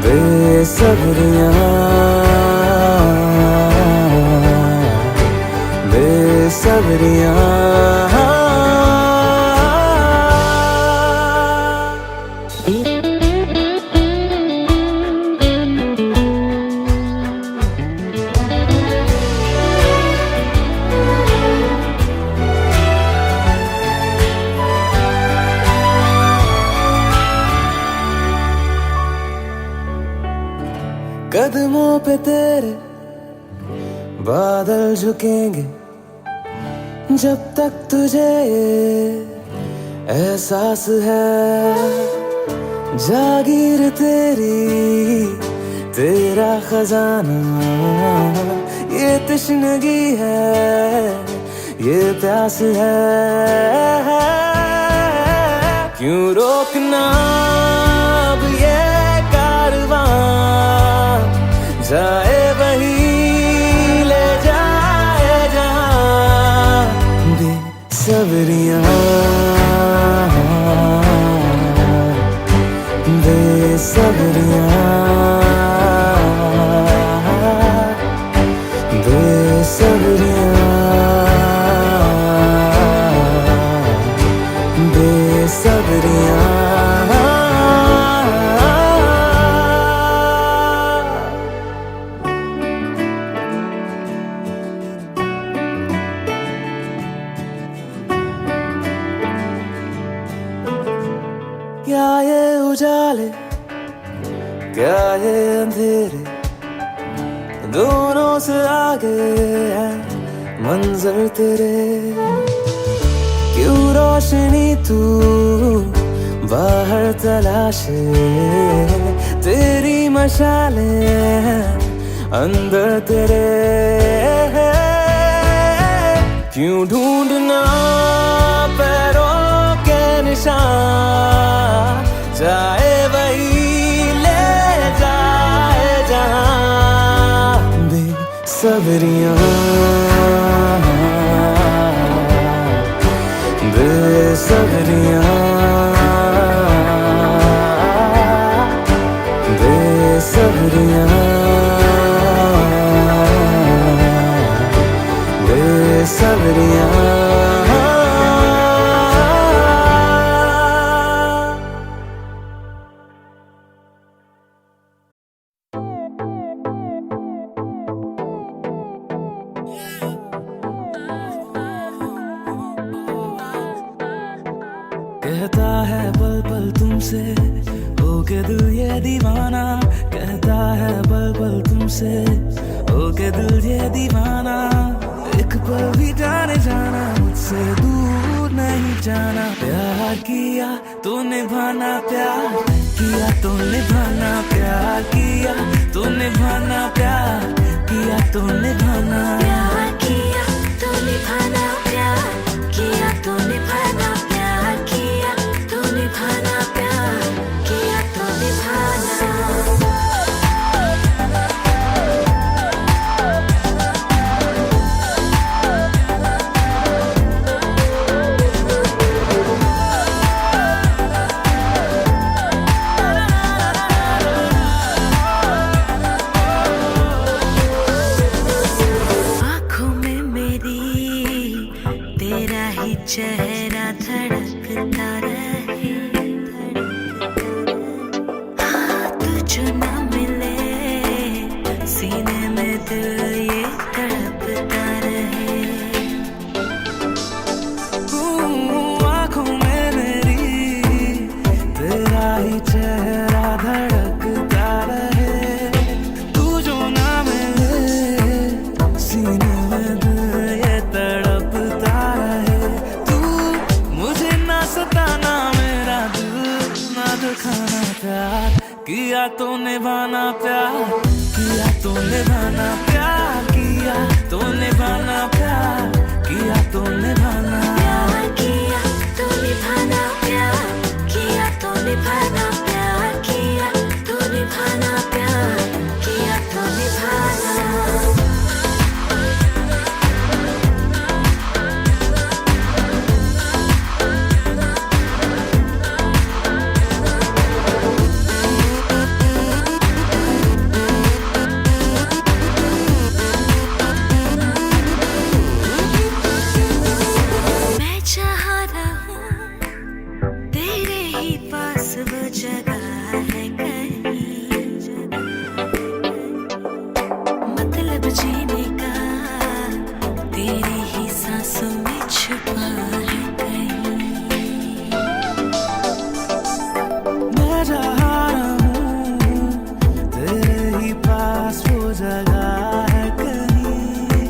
बेसब्रियाँ बेसब्रियाँ। कदमों पे तेरे बादल झुकेंगे जब तक तुझे एहसास है, जागीर तेरी तेरा खजाना, ये तश्नगी है, ये प्यास है। क्यों रोकना अब ये कारवां, जाए वही ले जाए जहां। बेसब्रियां बेसब्रियां बेसब्रियां बेसब्रियां। क्या ये उजाले क्या ये अंधेरे, दोनों से आगे है मंजर तेरे। क्यों रोशनी तू बाहर तलाशे, तेरी मशाले अंदर तेरे। क्यों ढूंढना पैरों के निशान, जाए वही ले जाए जहां। बेसब्रियां बेसब्रियां बेसब्रियां बेसब्रियां। कहता है पल पल तुमसे हो के दिल ये दीवाना, कहता है पल पल तुमसे हो के दिल ये दीवाना। एक पल भी जाने जाना मुझसे दूर नहीं जाना। प्यार किया तो निभाना, प्यार किया तो निभाना, प्यार किया तो निभाना, प्यार किया तो निभाना।
प्यार किया तो निभाना, प्यार किया तो निभाना, प्यार किया तो निभाना, प्यार किया तो निभाना। आँखों में मेरी तेरा ही चेहरा धड़कता रहे। हाँ, तुझ ना मिले सीने में दिल ये तड़पता रहे।
आँखों में मेरी तेरा ही चेहरा धड़कता रहे। तू जो ना मिले सीने में दिल ये तड़पता रहे। तू मुझे ना सताना, मेरा दिल ना दुखाना। प्यार किया तो निभाना, प्यार किया तो निभाना, प्यार किया तो निभाना, प्यार किया तो निभाना।
प्यार किया तो निभाना, प्यार किया तो निभाना, प्यार किया तो निभाना, प्यार किया तो निभाना। मैं चाह रहा हूँ तेरे ही पास वो जगह है कहीं, मतलब जीने का तेरी ही सांसों में छुपा है कहीं।
मैं चाह रहा हूँ तेरे ही पास वो जगह है कहीं,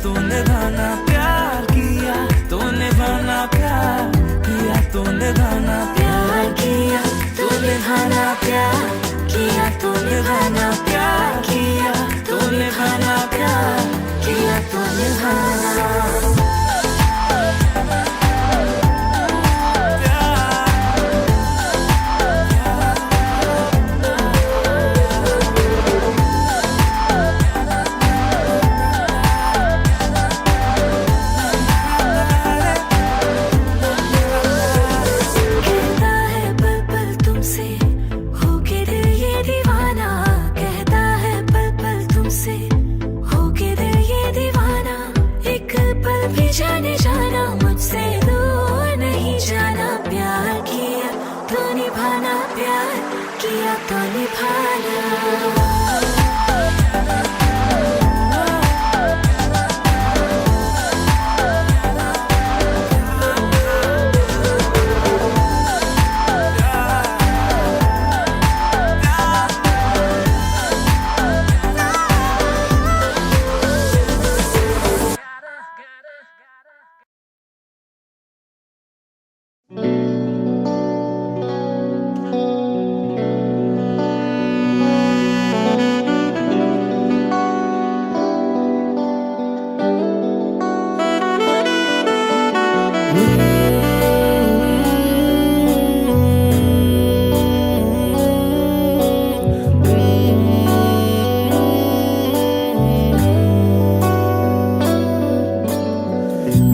तो निभाना, प्यार किया तो निभाना, प्यार किया तो निभाना,
प्यार किया तो निभाना, प्यार किया तो निभाना,
प्यार किया तो निभाना,
प्यार किया तो निभाना। कहता है पल पल तुमसे होके दिल ये दीवाना, कहता है पल पल तुमसे होके दिल ये दीवाना, एक पल भी जाने जाना मुझसे दूर नहीं जाना, प्यार किया तो निभाना, प्यार किया तो निभाना।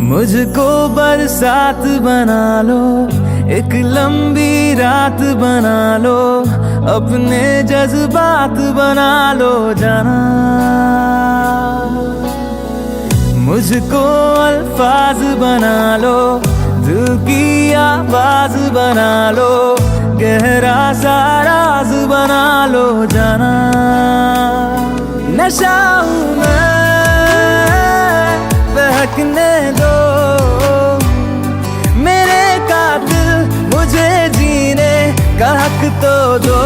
मुझको बरसात बना लो, एक लंबी रात बना लो, अपने जज्बात बना लो जाना। मुझको अल्फाज बना लो, दिल की आवाज बना लो, गहरा सा राज बना लो जाना। नशा हूं मैं, बहकने दो मेरे कातिल, मुझे जीने का हक तो दो।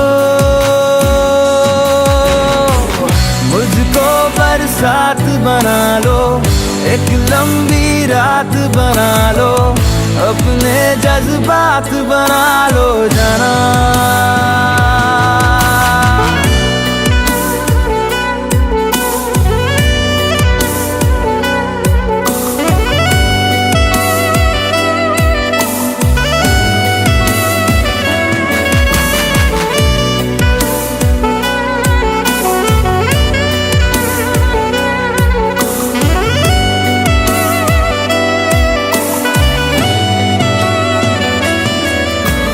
मुझको बरसात बना लो, एक लंबी रात बना लो, अपने जज्बात बना लो जाना।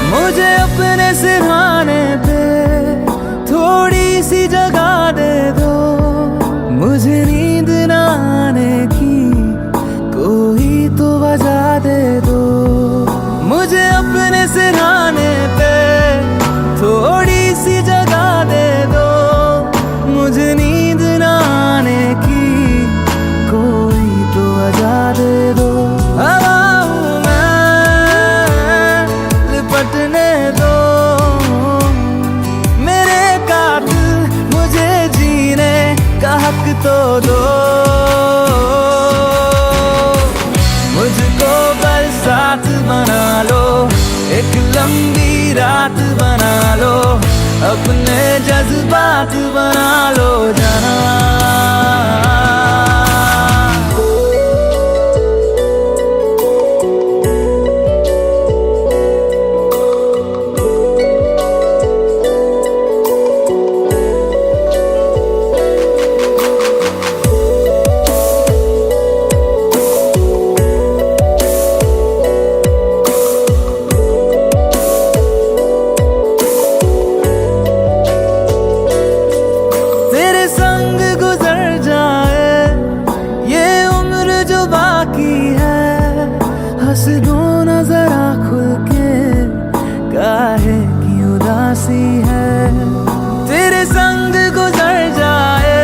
मुझे अपने सिरहाने पे थोड़ी सी जगह दे दो, मुझे नींद ना आने की कोई तो वजह दे दो। मुझे अपने सिरहाने पे थोड़ी सी जगह दे दो, मुझे नींद ना आने की कोई तो वजह दे दो। हवा हूं मैं, लिपटने दो मेरे कातिल, मुझे जीने का हक तो दो। मुझको बरसात बना लो, एक लंबी रात बना लो, अपने जज्बात बना लो जाना। हंस दो ना जरा खुल के, काहे की उदासी है, तेरे संग गुजर जाए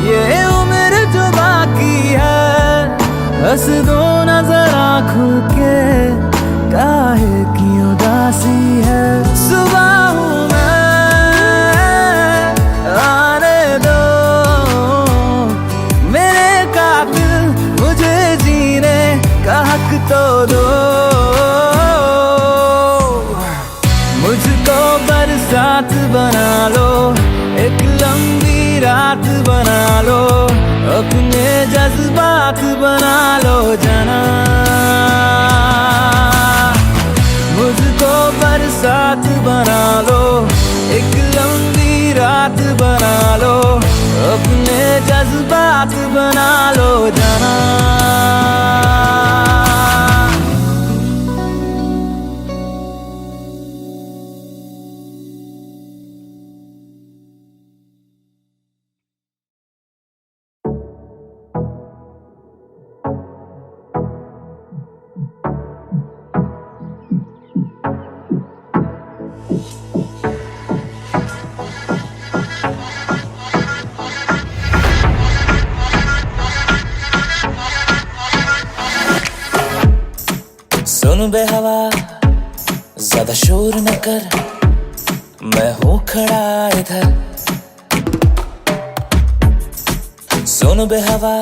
ये उम्र जो बाकी है। हंस दो ना जरा खुल के, काहे की उदासी है। सुबह हूँ मैं, आने दो मेरे कातिल, साथ बना लो, एक लंबी रात बना लो, अपने जज्बात बना लो जाना। मुझको बरसात बना लो, एक लंबी रात बना लो, अपने जज्बात बना लो जाना। सुन बे हवा, ज्यादा शोर न कर, मैं हूँ खड़ा इधर। सुन बे हवा,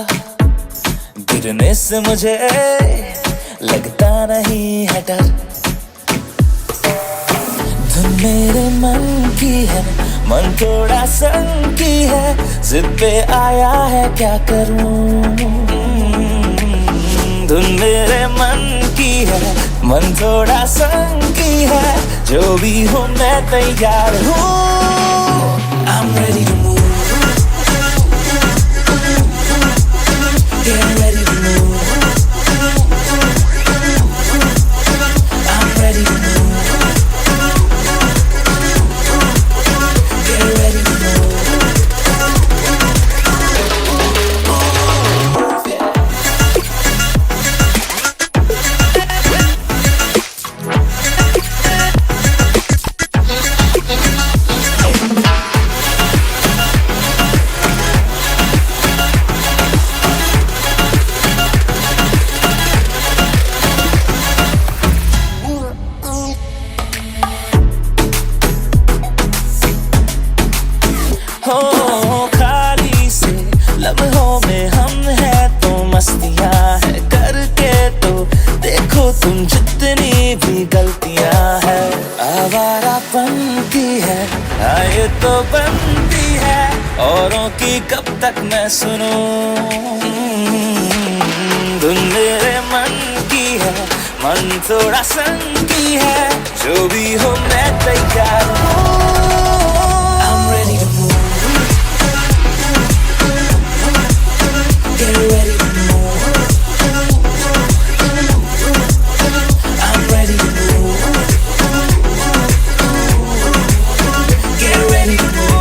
गिरने से मुझे लगता नहीं है डर। धुन मेरे मन की है, मन थोड़ा संगी है, जिद पे आया है क्या करूं। धुन मेरे मन की है, मन थोड़ा संगी है, जो भी हो मैं तैयार हूँ। I'm ready to move, get ready to move, I'm ready to move, get ready to move. हो खाली से लम्हों में हम हैं तो मस्तियां है, करके तो देखो तुम जितनी भी गलतियां है। आवारापन की है, आए तो बनती है, औरों की कब तक मैं सुनूं। धुन मेरे मन की है, मन थोड़ा संगी है, जो भी हो मैं तैयार हूँ। I'm ready to move, get ready to move, I'm ready to move, get ready to move.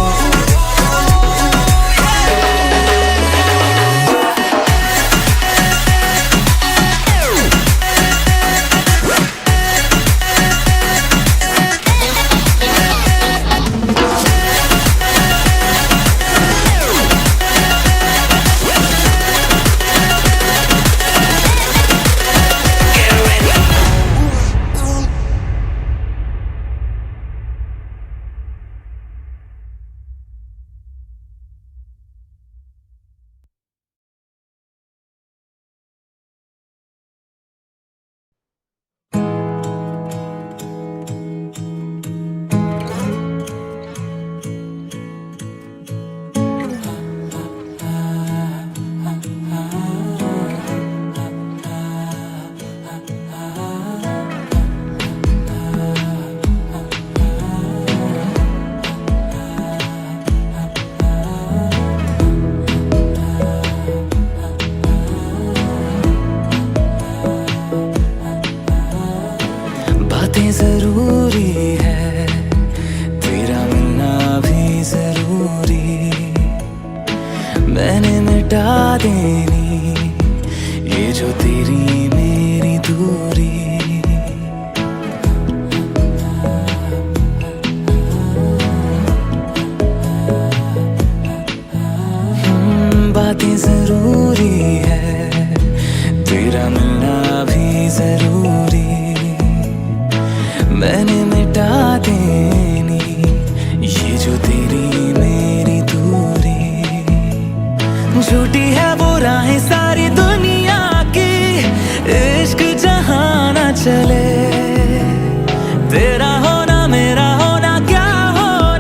बातें जरूरी है, तेरा मिलना भी जरूरी, मैंने मिटा देनी ये जो तेरी मेरी दूरी। बातें जरूरी है, तेरा मिलना भी जरूरी, मैंने मिटा देनी ये जो तेरी मेरी दूरी। झूठी है वो राहें सारी दुनिया की, इश्क जहाँ न चले, तेरा होना मेरा होना क्या होना।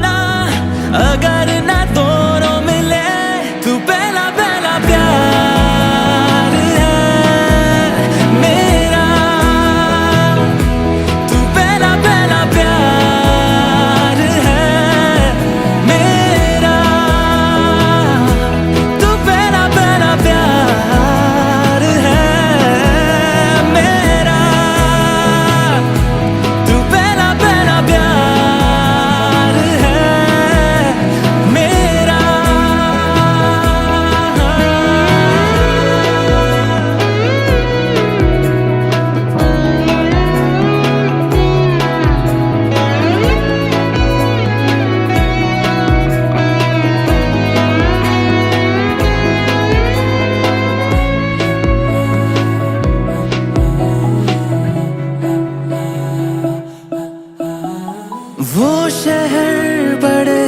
वो शहर बड़े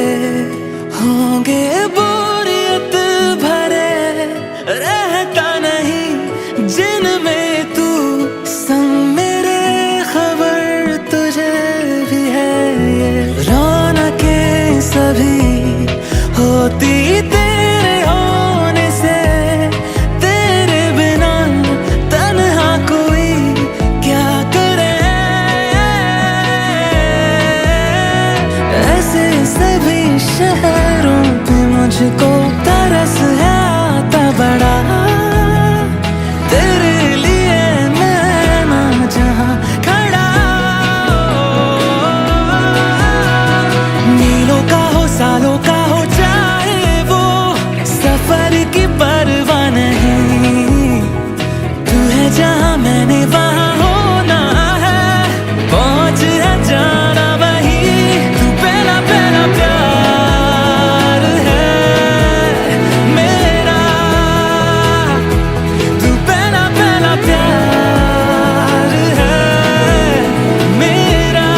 होंगे बोरियत भरे, रहता नहीं जिनमें तू संग मेरे, खबर तुझे भी है ये रौनकें सभी होती तेरे होने से, तेरे बिना तन्हा कोई क्या करे। ऐसे सभी शहरों पे मुझको तरस है आता बड़ा, तेरे लिए मैं ना जहाँ खड़ा। मीलों का हो सालों का हो चाहे वो, सफर की परवाह नहीं, तू है जहाँ मैंने वहाँ होना है, पहुँच है जाना वही, तू पहला पहला प्यार है मेरा, तू पहला पहला प्यार है मेरा,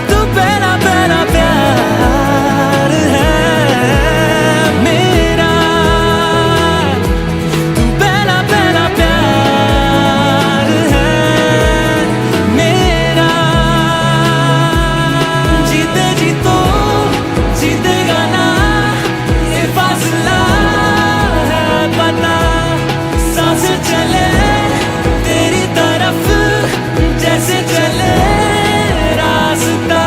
तू पहला पहला प्यार है मेरा, तू पहला पहला प्यार है मेरा। जीते जी तो जीतेगा ना ये फासला है पता, सांस चले तेरी तरफ जैसे चले रास्ता,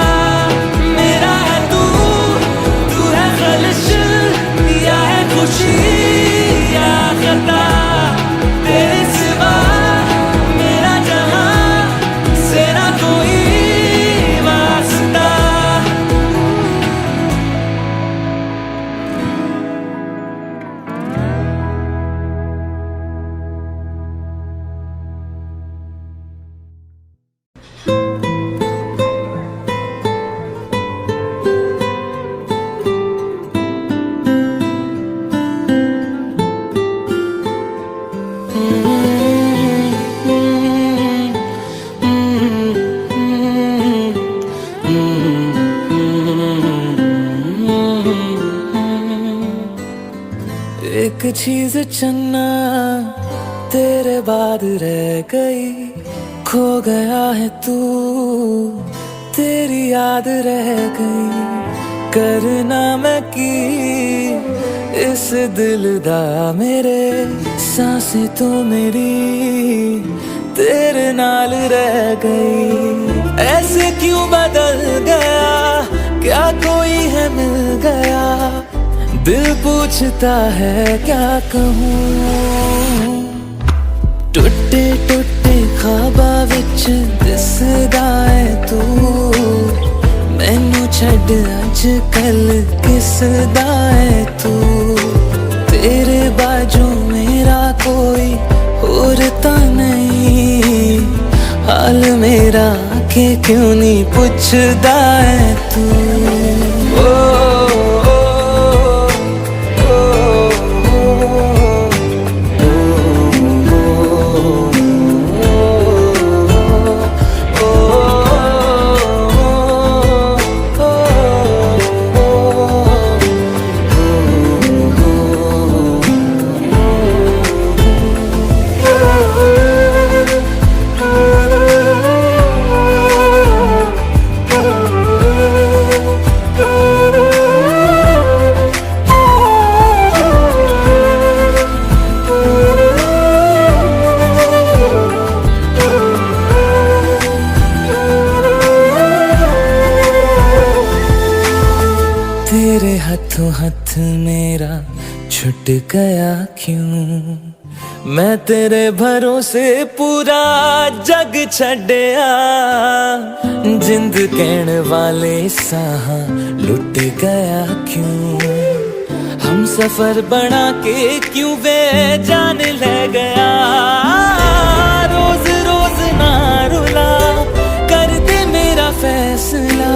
मेरा है तू, तू है खलिश या है खुशी या खता, तेरे सिवा मेरा जहां से ना कोई वास्ता। एक चीज चन्ना तेरे बाद रह गई, खो गया है तू तेरी याद रह गई, करना मैं की इस दिल दा मेरे, सांसें तो मेरी तेरे नाल रह गई। ऐसे क्यों बदल गया, क्या कोई है मिल गया, दिल पूछता है क्या कहूँ। टुटे टुटे ख्वाबा विच दिसदा है तू, मैनू छड़ अज कल किसदा है तू, तेरे बाजू मेरा कोई और ता नहीं, हाल मेरा के क्यों नहीं पूछदा है तू। तेरे हाथों हाथ मेरा छुट गया क्यों, मैं तेरे भरोसे पूरा जग छड़या, जिंद कहने वाले साहा लुट गया क्यों, हम सफर बना के क्यों वे जान ले गया, रोज रोज ना रुला कर दे मेरा फैसला,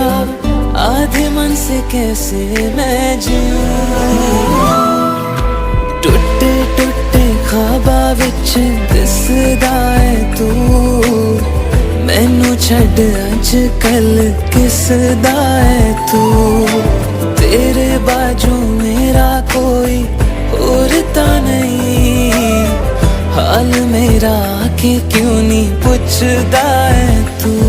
आधे मन से कैसे मैं जीऊं, टुटे टुटे ख्वाबा विच दिसदा है तू, मैनू छड़ अजकल किसदा है तू, तेरे बाजू मेरा कोई और ता नहीं, हाल मेरा के क्यों नहीं पुछदा है तू।